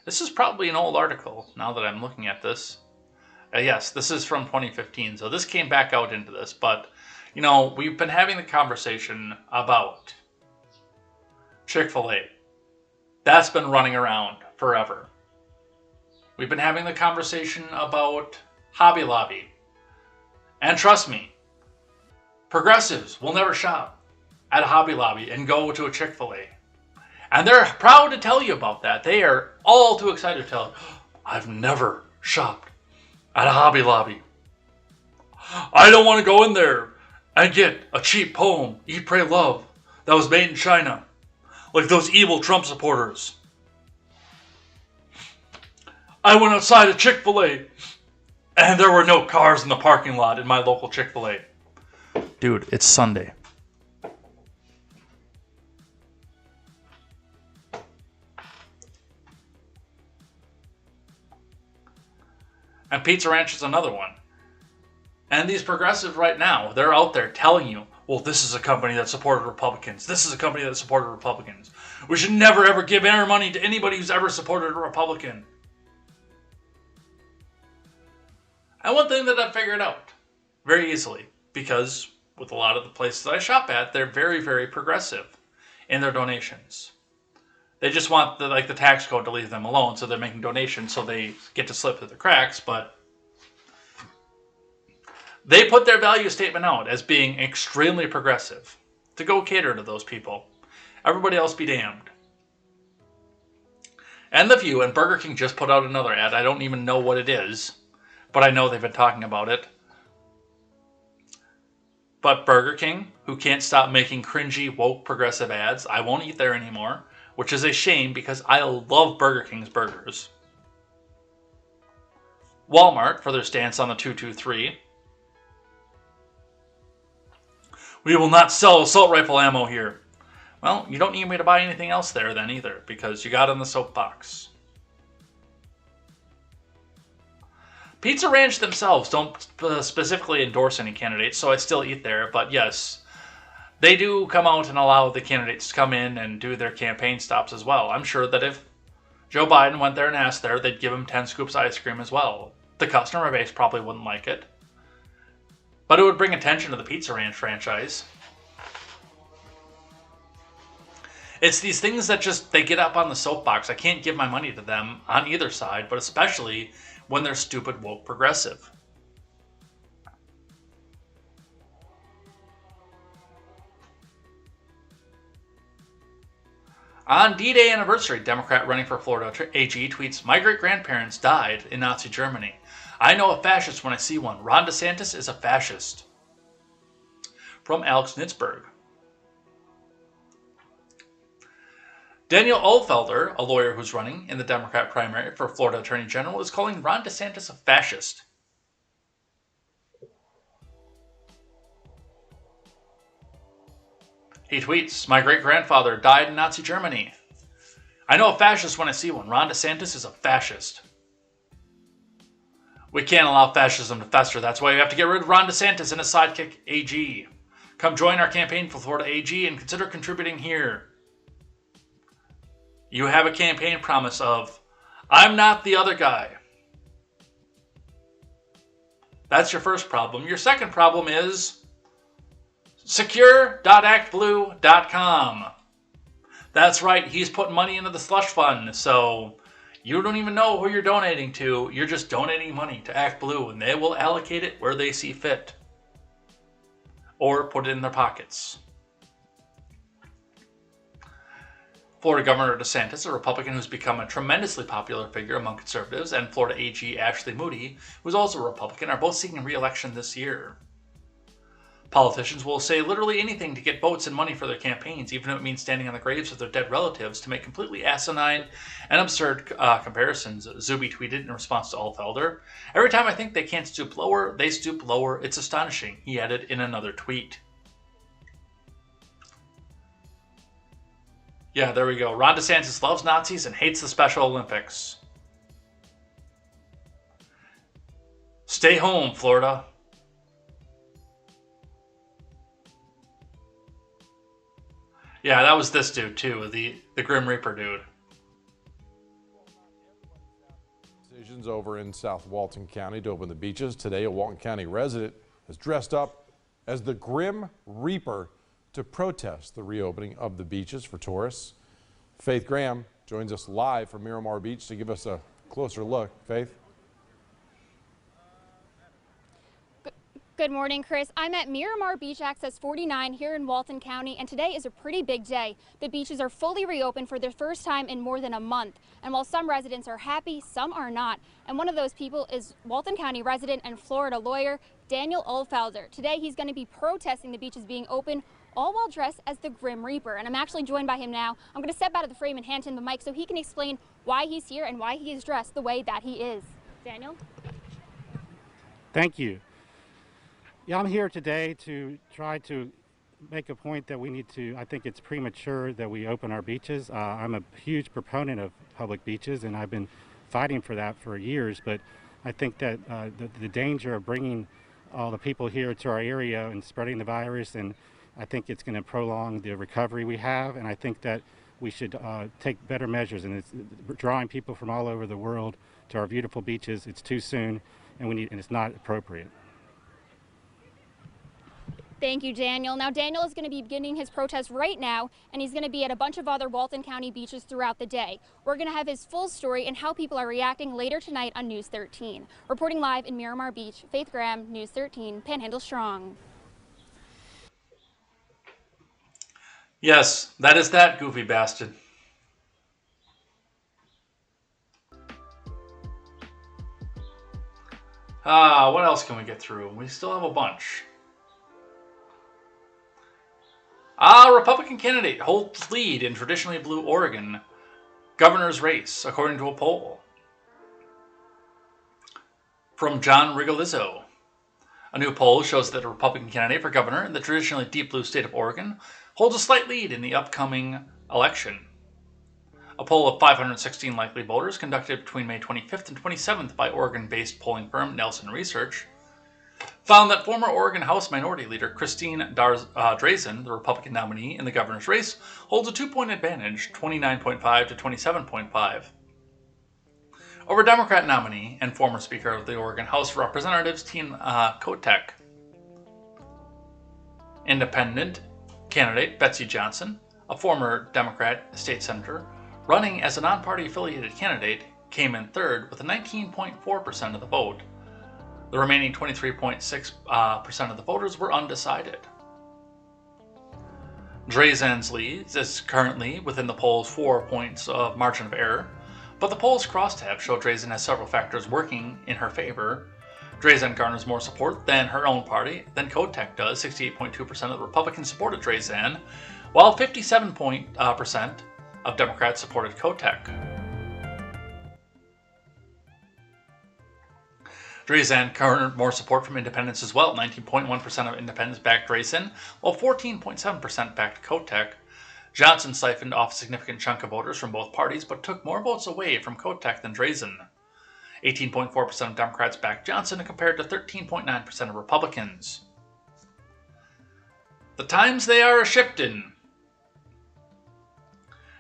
This is probably an old article, now that I'm looking at this. Yes, this is from 2015, so this came back out into this, but, you know, we've been having the conversation about Chick-fil-A. That's been running around forever. We've been having the conversation about Hobby Lobby. And trust me, progressives will never shop at a Hobby Lobby and go to a Chick-fil-A. And they're proud to tell you about that. They are all too excited to tell you, I've never shopped at a Hobby Lobby. I don't want to go in there and get a cheap poem, Eat, Pray, Love, that was made in China. Like those evil Trump supporters. I went outside a Chick-fil-A and there were no cars in the parking lot in my local Chick-fil-A. Dude, it's Sunday. And Pizza Ranch is another one. And these progressives right now, they're out there telling you, well, this is a company that supported Republicans. This is a company that supported Republicans. We should never, ever give our money to anybody who's ever supported a Republican. And one thing that I've figured out very easily, because with a lot of the places I shop at, they're very, very progressive in their donations. They just want the tax code to leave them alone, so they're making donations so they get to slip through the cracks, but they put their value statement out as being extremely progressive to go cater to those people. Everybody else be damned. And The View and Burger King just put out another ad. I don't even know what it is, but I know they've been talking about it. But Burger King, who can't stop making cringy, woke, progressive ads, I won't eat there anymore, which is a shame because I love Burger King's burgers. Walmart, for their stance on the 223. We will not sell assault rifle ammo here. Well, you don't need me to buy anything else there then either, because you got in the soapbox. Pizza Ranch themselves don't specifically endorse any candidates, so I still eat there. But yes, they do come out and allow the candidates to come in and do their campaign stops as well. I'm sure that if Joe Biden went there and asked there, they'd give him 10 scoops ice cream as well. The customer base probably wouldn't like it, but it would bring attention to the Pizza Ranch franchise. It's these things that just, they get up on the soapbox. I can't give my money to them on either side, but especially when they're stupid, woke, progressive. On D-Day anniversary, Democrat running for Florida AG tweets, "My great-grandparents died in Nazi Germany. I know a fascist when I see one. Ron DeSantis is a fascist." From Alex Nitzberg. Daniel Ohlfelder, a lawyer who's running in the Democrat primary for Florida Attorney General, is calling Ron DeSantis a fascist. He tweets, "My great-grandfather died in Nazi Germany. I know a fascist when I see one. Ron DeSantis is a fascist. We can't allow fascism to fester. That's why we have to get rid of Ron DeSantis and his sidekick, AG. Come join our campaign for Florida AG and consider contributing here. You have a campaign promise of, I'm not the other guy." That's your first problem. Your second problem is secure.actblue.com. That's right, he's putting money into the slush fund, so you don't even know who you're donating to. You're just donating money to Act Blue, and they will allocate it where they see fit. Or put it in their pockets. Florida Governor DeSantis, a Republican who's become a tremendously popular figure among conservatives, and Florida AG Ashley Moody, who's also a Republican, are both seeking re-election this year. Politicians will say literally anything to get votes and money for their campaigns, even if it means standing on the graves of their dead relatives to make completely asinine and absurd comparisons, Zuby tweeted in response to Allfelder. Every time I think they can't stoop lower, they stoop lower. It's astonishing, he added in another tweet. Yeah, there we go. Ron DeSantis loves Nazis and hates the Special Olympics. Stay home, Florida. Yeah, that was this dude too, the Grim Reaper dude. Decisions over in South Walton County to open the beaches. Today, a Walton County resident is dressed up as the Grim Reaper to protest the reopening of the beaches for tourists. Faith Graham joins us live from Miramar Beach to give us a closer look. Faith? Good morning, Chris. I'm at Miramar Beach Access 49 here in Walton County, and today is a pretty big day. The beaches are fully reopened for the first time in more than a month. And while some residents are happy, some are not. And one of those people is Walton County resident and Florida lawyer Daniel Allfelder. Today he's going to be protesting the beaches being open, all while dressed as the Grim Reaper. And I'm actually joined by him now. I'm going to step out of the frame and hand him the mic so he can explain why he's here and why he is dressed the way that he is. Daniel? Thank you. Yeah, I'm here today to try to make a point that we need to, I think it's premature that we open our beaches. I'm a huge proponent of public beaches, and I've been fighting for that for years, but I think that the danger of bringing all the people here to our area and spreading the virus, and I think it's going to prolong the recovery we have, and I think that we should take better measures, and it's drawing people from all over the world to our beautiful beaches. It's too soon, and it's not appropriate. Thank you, Daniel. Now, Daniel is going to be beginning his protest right now, and he's going to be at a bunch of other Walton County beaches throughout the day. We're going to have his full story and how people are reacting later tonight on News 13. Reporting live in Miramar Beach, Faith Graham, News 13, Panhandle Strong. Yes, that is that goofy bastard. What else can we get through? We still have a bunch. Republican candidate holds lead in traditionally blue Oregon governor's race, according to a poll. From John Rigolizzo. A new poll shows that a Republican candidate for governor in the traditionally deep blue state of Oregon holds a slight lead in the upcoming election. A poll of 516 likely voters conducted between May 25th and 27th by Oregon-based polling firm Nelson Research found that former Oregon House Minority Leader Christine Drazen, the Republican nominee in the governor's race, holds a 2-point advantage, 29.5 to 27.5, over Democrat nominee and former Speaker of the Oregon House of Representatives Tim Kotek. Independent candidate Betsy Johnson, a former Democrat state senator, running as a non-party affiliated candidate, came in third with 19.4% of the vote. The remaining 23.6% of the voters were undecided. Drazen's lead is currently within the poll's 4 points of margin of error, but the poll's crosstabs show Drazen has several factors working in her favor. Drazen garners more support than her own party than Kotek does. 68.2% of the Republicans supported Drazen, while 57% of Democrats supported Kotek. Drazen garnered more support from independents as well. 19.1% of independents backed Drazen, while 14.7% backed Kotek. Johnson siphoned off a significant chunk of voters from both parties, but took more votes away from Kotek than Drazen. 18.4% of Democrats backed Johnson compared to 13.9% of Republicans. The times they are a-shiftin'.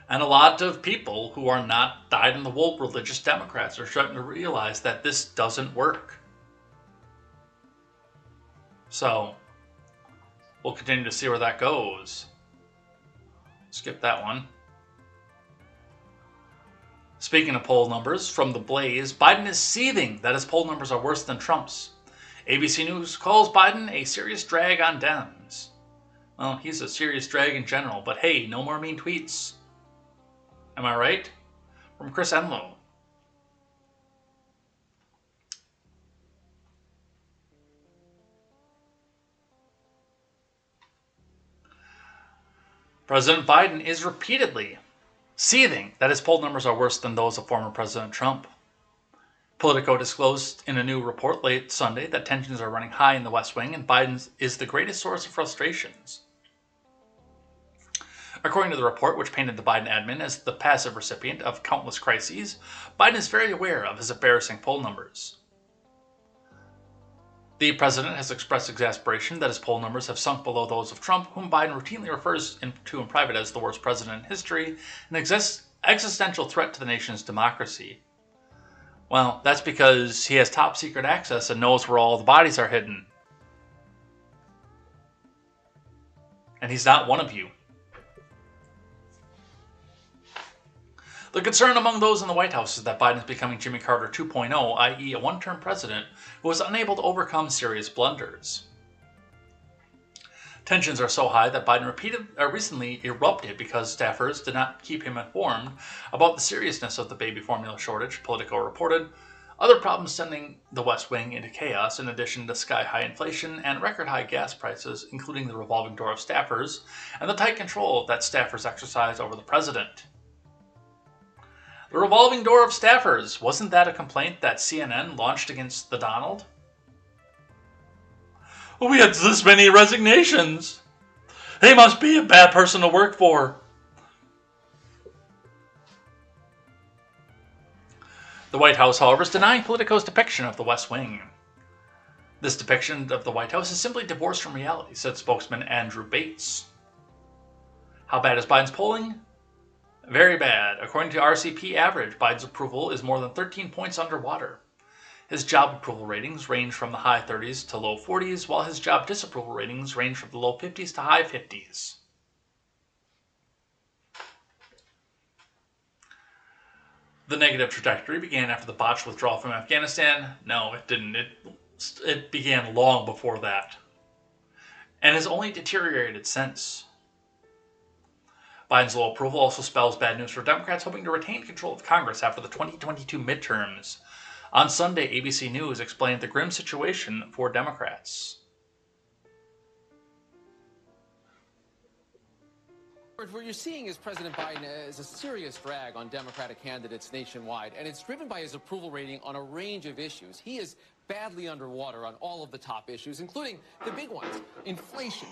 And a lot of people who are not dyed-in-the-wool religious Democrats are starting to realize that this doesn't work. So, we'll continue to see where that goes. Skip that one. Speaking of poll numbers, from The Blaze, Biden is seething that his poll numbers are worse than Trump's. ABC News calls Biden a serious drag on Dems. Well, he's a serious drag in general, but hey, no more mean tweets. Am I right? From Chris Enlow. President Biden is repeatedly seething that his poll numbers are worse than those of former President Trump. Politico disclosed in a new report late Sunday that tensions are running high in the West Wing and Biden is the greatest source of frustrations. According to the report, which painted the Biden admin as the passive recipient of countless crises, Biden is very aware of his embarrassing poll numbers. The president has expressed exasperation that his poll numbers have sunk below those of Trump, whom Biden routinely refers to in private as the worst president in history, an existential threat to the nation's democracy. Well, that's because he has top secret access and knows where all the bodies are hidden. And he's not one of you. The concern among those in the White House is that Biden is becoming Jimmy Carter 2.0, i.e. a one-term president who was unable to overcome serious blunders. Tensions are so high that Biden recently erupted because staffers did not keep him informed about the seriousness of the baby formula shortage, Politico reported. Other problems sending the West Wing into chaos, in addition to sky-high inflation and record-high gas prices, including the revolving door of staffers, and the tight control that staffers exercise over the president. The revolving door of staffers, wasn't that a complaint that CNN launched against the Donald? We had this many resignations. He must be a bad person to work for. The White House, however, is denying Politico's depiction of the West Wing. This depiction of the White House is simply divorced from reality, said spokesman Andrew Bates. How bad is Biden's polling? Very bad. According to RCP average, Biden's approval is more than 13 points underwater. His job approval ratings range from the high 30s to low 40s, while his job disapproval ratings range from the low 50s to high 50s. The negative trajectory began after the botched withdrawal from Afghanistan. No, it didn't. It began long before that, and has only deteriorated since. Biden's low approval also spells bad news for Democrats hoping to retain control of Congress after the 2022 midterms. On Sunday, ABC News explained the grim situation for Democrats. What you're seeing is President Biden is a serious drag on Democratic candidates nationwide, and it's driven by his approval rating on a range of issues. He is badly underwater on all of the top issues, including the big ones: inflation,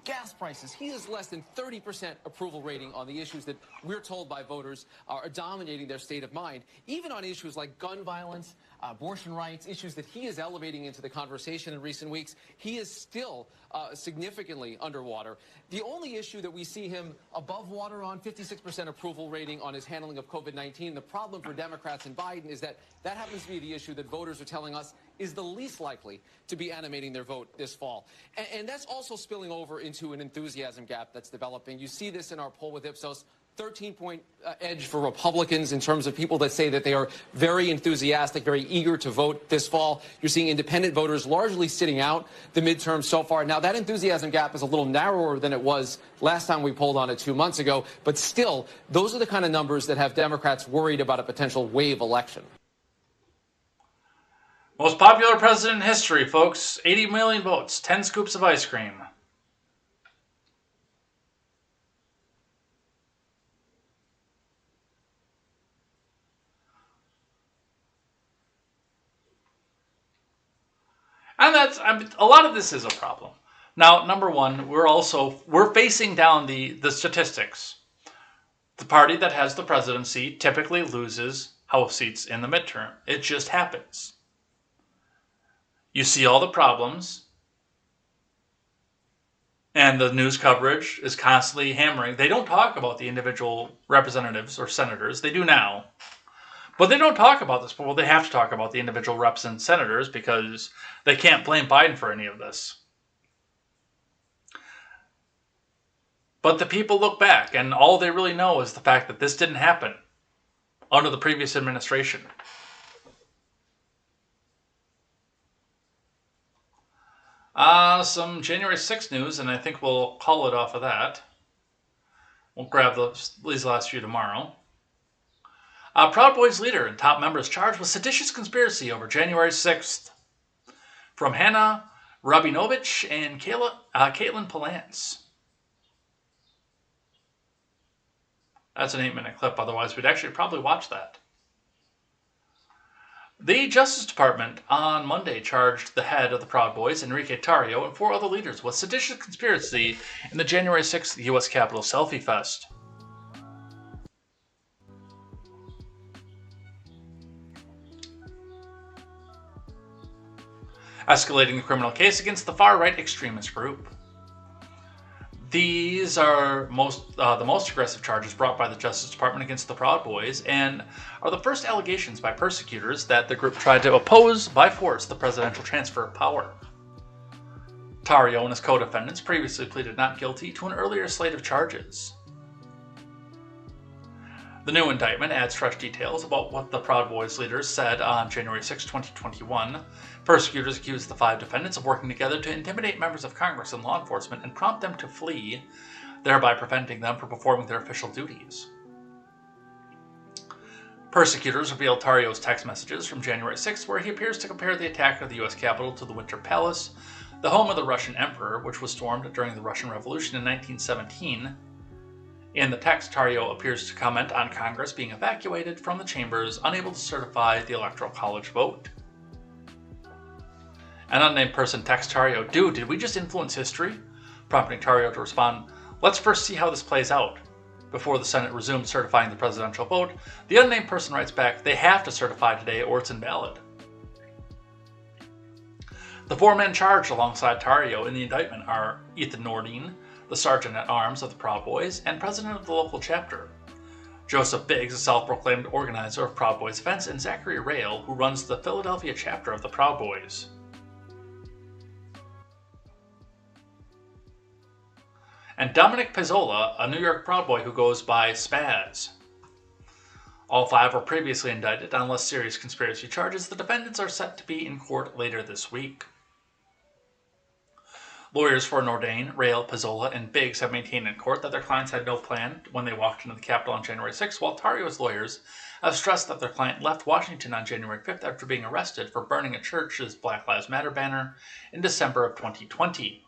gas prices. He has less than 30% approval rating on the issues that we're told by voters are dominating their state of mind. Even on issues like gun violence, abortion rights, issues that he is elevating into the conversation in recent weeks, he is still significantly underwater. The only issue that we see him above water on, 56% approval rating on his handling of COVID-19. The problem for Democrats and Biden is that happens to be the issue that voters are telling us is the least likely to be animating their vote this fall. And that's also spilling over into an enthusiasm gap that's developing. You see this in our poll with Ipsos. 13-point edge for Republicans in terms of people that say that they are very enthusiastic, very eager to vote this fall. You're seeing independent voters largely sitting out the midterms so far. Now, that enthusiasm gap is a little narrower than it was last time we polled on it 2 months ago, but still, those are the kind of numbers that have Democrats worried about a potential wave election. Most popular president in history, folks. 80 million votes, 10 scoops of ice cream. And a lot of this is a problem. Now, number one, we're facing down the statistics. The party that has the presidency typically loses House seats in the midterm. It just happens. You see all the problems, and the news coverage is constantly hammering. They don't talk about the individual representatives or senators. They do now. But they don't talk about this. Well, they have to talk about the individual reps and senators because they can't blame Biden for any of this. But the people look back, and all they really know is the fact that this didn't happen under the previous administration. Some January 6th news, and I think we'll call it off of that. We'll grab these last few tomorrow. Proud Boys leader and top members charged with seditious conspiracy over January 6th. From Hannah Rabinovich and Caitlin Palance. That's an 8-minute clip, otherwise we'd actually probably watch that. The Justice Department on Monday charged the head of the Proud Boys, Enrique Tarrio, and 4 other leaders with seditious conspiracy in the January 6th U.S. Capitol Selfie Fest. Escalating the criminal case against the far-right extremist group. These are the most aggressive charges brought by the Justice Department against the Proud Boys, and are the first allegations by persecutors that the group tried to oppose by force the presidential transfer of power. Tarrio and his co-defendants previously pleaded not guilty to an earlier slate of charges. The new indictment adds fresh details about what the Proud Boys leaders said on January 6, 2021. Persecutors accused the 5 defendants of working together to intimidate members of Congress and law enforcement and prompt them to flee, thereby preventing them from performing their official duties. Persecutors revealed Tarrio's text messages from January 6, where he appears to compare the attack of the U.S. Capitol to the Winter Palace, the home of the Russian Emperor, which was stormed during the Russian Revolution in 1917. In the text, Tarrio appears to comment on Congress being evacuated from the chambers, unable to certify the Electoral College vote. An unnamed person texts Tarrio, "Dude, did we just influence history?" Prompting Tarrio to respond, "Let's first see how this plays out." Before the Senate resumed certifying the presidential vote, the unnamed person writes back, "They have to certify today or it's invalid." The 4 men charged alongside Tarrio in the indictment are Ethan Nordine, the Sergeant-at-Arms of the Proud Boys, and president of the local chapter. Joseph Biggs, a self-proclaimed organizer of Proud Boys events, and Zachary Rail, who runs the Philadelphia chapter of the Proud Boys. And Dominic Pizzola, a New York Proud Boy who goes by Spaz. All 5 were previously indicted on less serious conspiracy charges. The defendants are set to be in court later this week. Lawyers for Nordine, Rail, Pizzola, and Biggs have maintained in court that their clients had no plan when they walked into the Capitol on January 6, while Tarrio's lawyers have stressed that their client left Washington on January 5th after being arrested for burning a church's Black Lives Matter banner in December of 2020.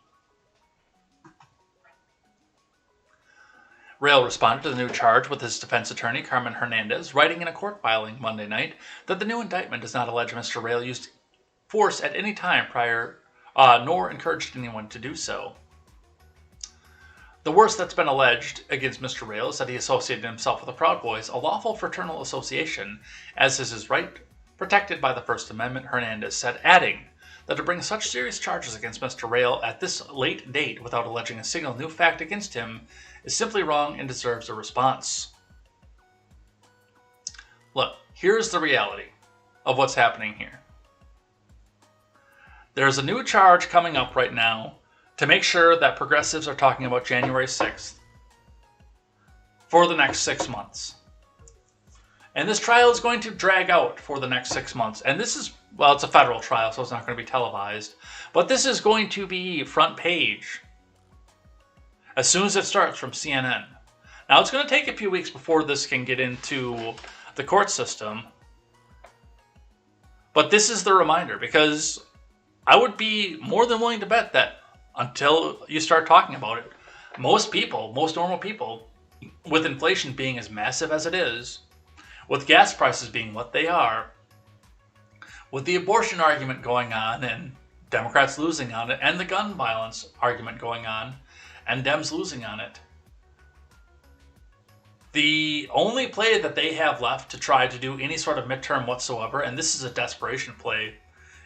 Rail responded to the new charge with his defense attorney, Carmen Hernandez, writing in a court filing Monday night that the new indictment does not allege Mr. Rail used force at any time prior nor encouraged anyone to do so. The worst that's been alleged against Mr. Rail is that he associated himself with the Proud Boys, a lawful fraternal association, as is his right, protected by the First Amendment, Hernandez said, adding that to bring such serious charges against Mr. Rail at this late date without alleging a single new fact against him is simply wrong and deserves a response. Look, here's the reality of what's happening here. There's a new charge coming up right now to make sure that progressives are talking about January 6th for the next 6 months. And this trial is going to drag out for the next 6 months. And this is, well, it's a federal trial, so it's not going to be televised. But this is going to be front page as soon as it starts from CNN. Now, it's going to take a few weeks before this can get into the court system. But this is the reminder, because I would be more than willing to bet that until you start talking about it, most people, most normal people, with inflation being as massive as it is, with gas prices being what they are, with the abortion argument going on and Democrats losing on it, and the gun violence argument going on and Dems losing on it, the only play that they have left to try to do any sort of midterm whatsoever, and this is a desperation play,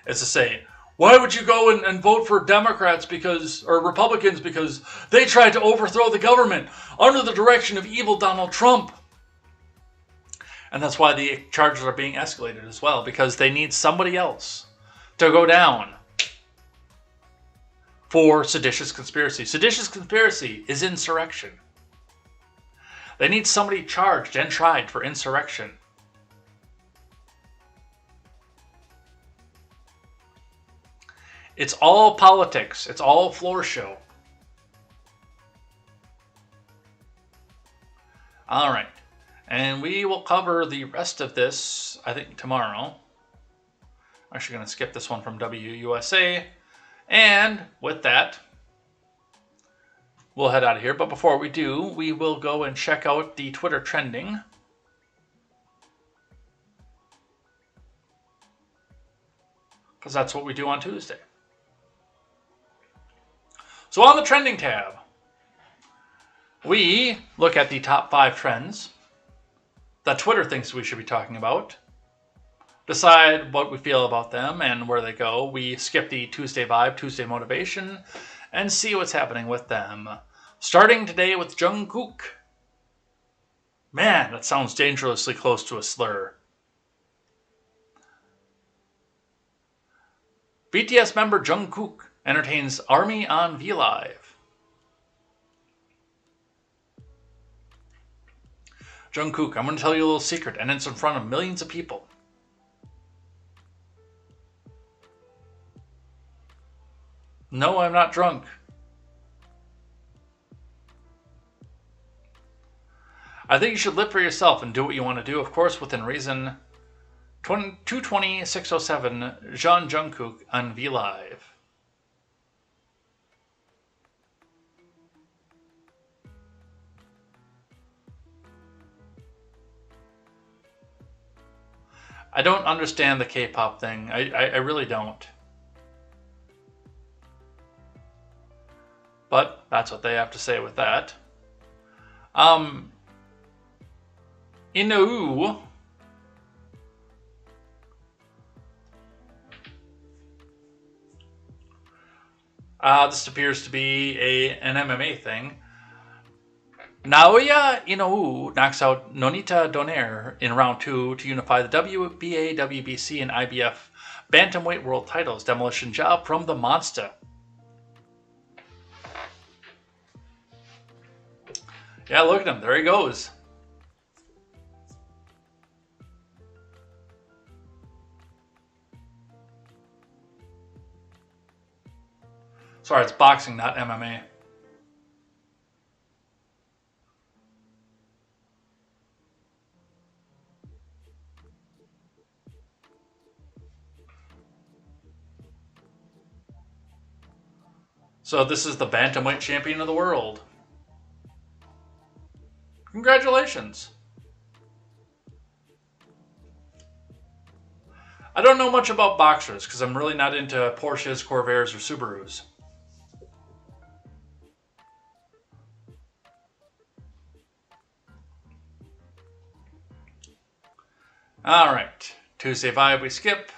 is to say, why would you go and vote for Democrats or Republicans because they tried to overthrow the government under the direction of evil Donald Trump? And that's why the charges are being escalated as well, because they need somebody else to go down for seditious conspiracy. Seditious conspiracy is insurrection. They need somebody charged and tried for insurrection. It's all politics. It's all floor show. All right. And we will cover the rest of this, I think, tomorrow. I'm actually going to skip this one from WUSA. And with that, we'll head out of here. But before we do, we will go and check out the Twitter trending. Because that's what we do on Tuesday. So on the trending tab, we look at the top 5 trends that Twitter thinks we should be talking about, decide what we feel about them and where they go. We skip the Tuesday vibe, Tuesday motivation, and see what's happening with them. Starting today with Jungkook. Man, that sounds dangerously close to a slur. BTS member Jungkook entertains ARMY on VLive. Jungkook, I'm going to tell you a little secret, and it's in front of millions of people. No, I'm not drunk. I think you should live for yourself and do what you want to do, of course, within reason. 220-607, Jean Jungkook on VLive. I don't understand the K-pop thing. I really don't. But that's what they have to say with that. Inu. This appears to be an MMA thing. Naoya Inoue knocks out Nonita Donaire in round 2 to unify the WBA, WBC, and IBF Bantamweight World titles. Demolition job from the Monster. Yeah, look at him. There he goes. Sorry, it's boxing, not MMA. So this is the Bantamweight champion of the world. Congratulations. I don't know much about boxers because I'm really not into Porsches, Corvairs, or Subarus. Alright, Tuesday vibe we skip.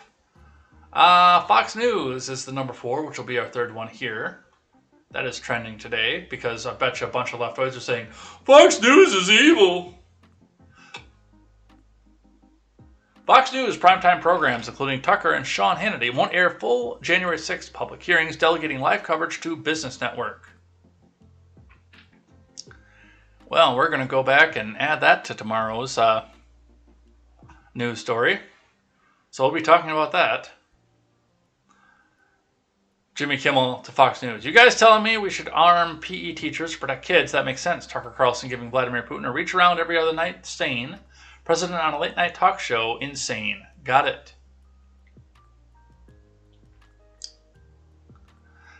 Fox News is the number 4, which will be our third one here. That is trending today because I bet you a bunch of leftoids are saying, Fox News is evil. Fox News primetime programs, including Tucker and Sean Hannity, won't air full January 6th public hearings, delegating live coverage to Business Network. Well, we're going to go back and add that to tomorrow's news story. So we'll be talking about that. Jimmy Kimmel to Fox News. You guys telling me we should arm PE teachers to protect kids? That makes sense. Tucker Carlson giving Vladimir Putin a reach around every other night. Sane. President on a late night talk show. Insane. Got it.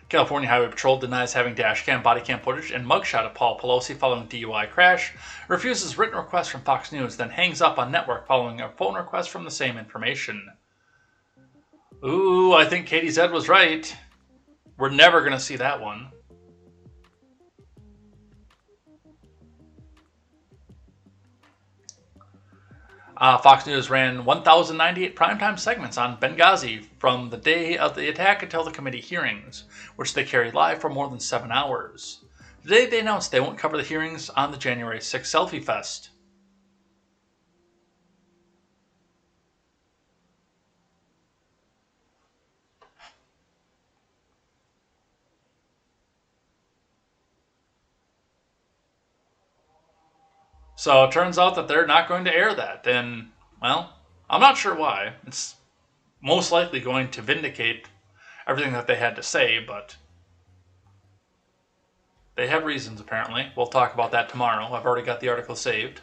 California Highway Patrol denies having dash cam, body cam footage, and mugshot of Paul Pelosi following DUI crash. Refuses written request from Fox News, then hangs up on network following a phone request from the same information. Ooh, I think KTZed was right. We're never going to see that one. Fox News ran 1,098 primetime segments on Benghazi from the day of the attack until the committee hearings, which they carried live for more than 7 hours. Today they announced they won't cover the hearings on the January 6th Selfie Fest. So it turns out that they're not going to air that. And, well, I'm not sure why. It's most likely going to vindicate everything that they had to say, but they have reasons, apparently. We'll talk about that tomorrow. I've already got the article saved.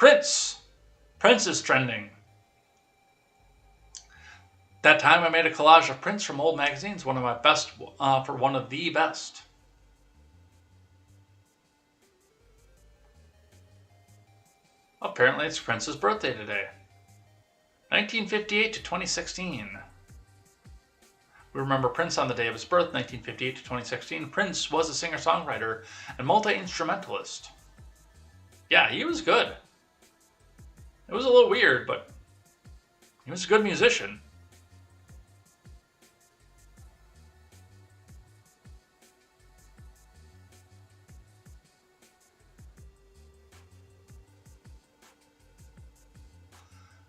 Prince. Prince is trending. That time I made a collage of Prince from old magazines, one of my best, for one of the best. Apparently it's Prince's birthday today. 1958 to 2016. We remember Prince on the day of his birth, 1958 to 2016. Prince was a singer-songwriter and multi-instrumentalist. Yeah, he was good. It was a little weird, but he was a good musician.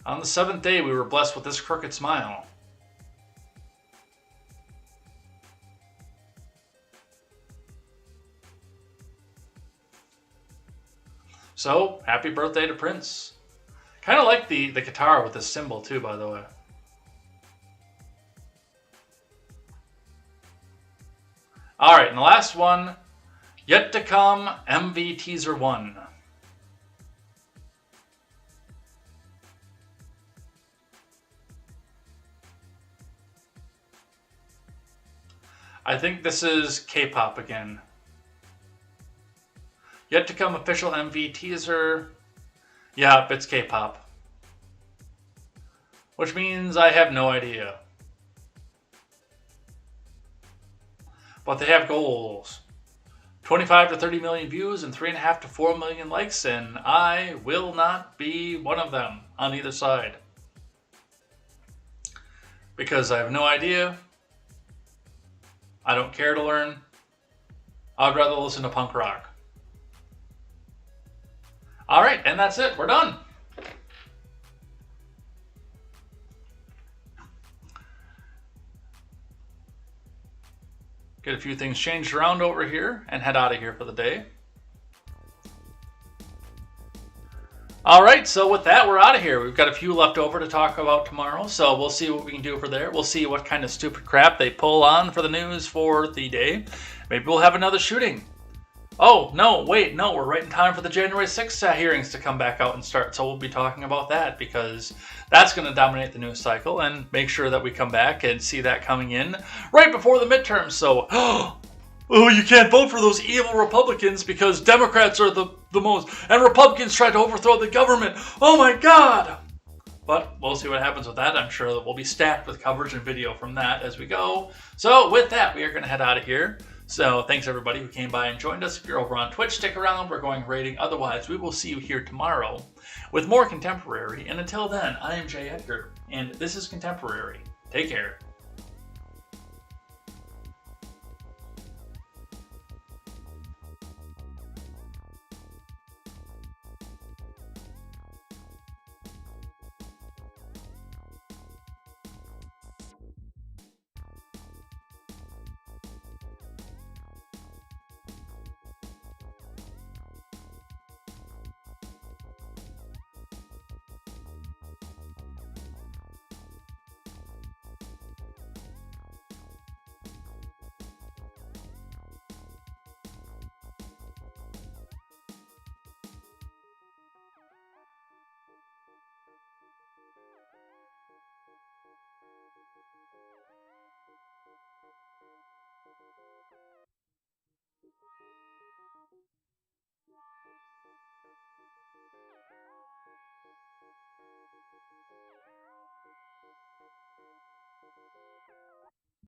On the seventh day, we were blessed with this crooked smile. So, happy birthday to Prince. Kind of like the guitar with this symbol too, by the way. Alright, and the last one, yet to come, MV Teaser 1. I think this is K-pop again. Yet to come official MV teaser. Yep, it's K-pop. Which means I have no idea. But they have goals. 25 to 30 million views and 3.5 to 4 million likes, and I will not be one of them on either side. Because I have no idea. I don't care to learn. I'd rather listen to punk rock. Alright, and that's it. We're done. Get a few things changed around over here and head out of here for the day. Alright, so with that, we're out of here. We've got a few left over to talk about tomorrow, so we'll see what we can do for there. We'll see what kind of stupid crap they pull on for the news for the day. Maybe we'll have another shooting. Oh, no, wait, no, we're right in time for the January 6th hearings to come back out and start, so we'll be talking about that because that's going to dominate the news cycle and make sure that we come back and see that coming in right before the midterms. So, oh, you can't vote for those evil Republicans because Democrats are the most, and Republicans tried to overthrow the government. Oh my God! But we'll see what happens with that. I'm sure that we'll be stacked with coverage and video from that as we go. So with that, we are going to head out of here. So thanks everybody who came by and joined us. If you're over on Twitch, stick around. We're going rating. Otherwise, we will see you here tomorrow with more Contemporary. And until then, I am Jay Edgar, and this is Contemporary. Take care.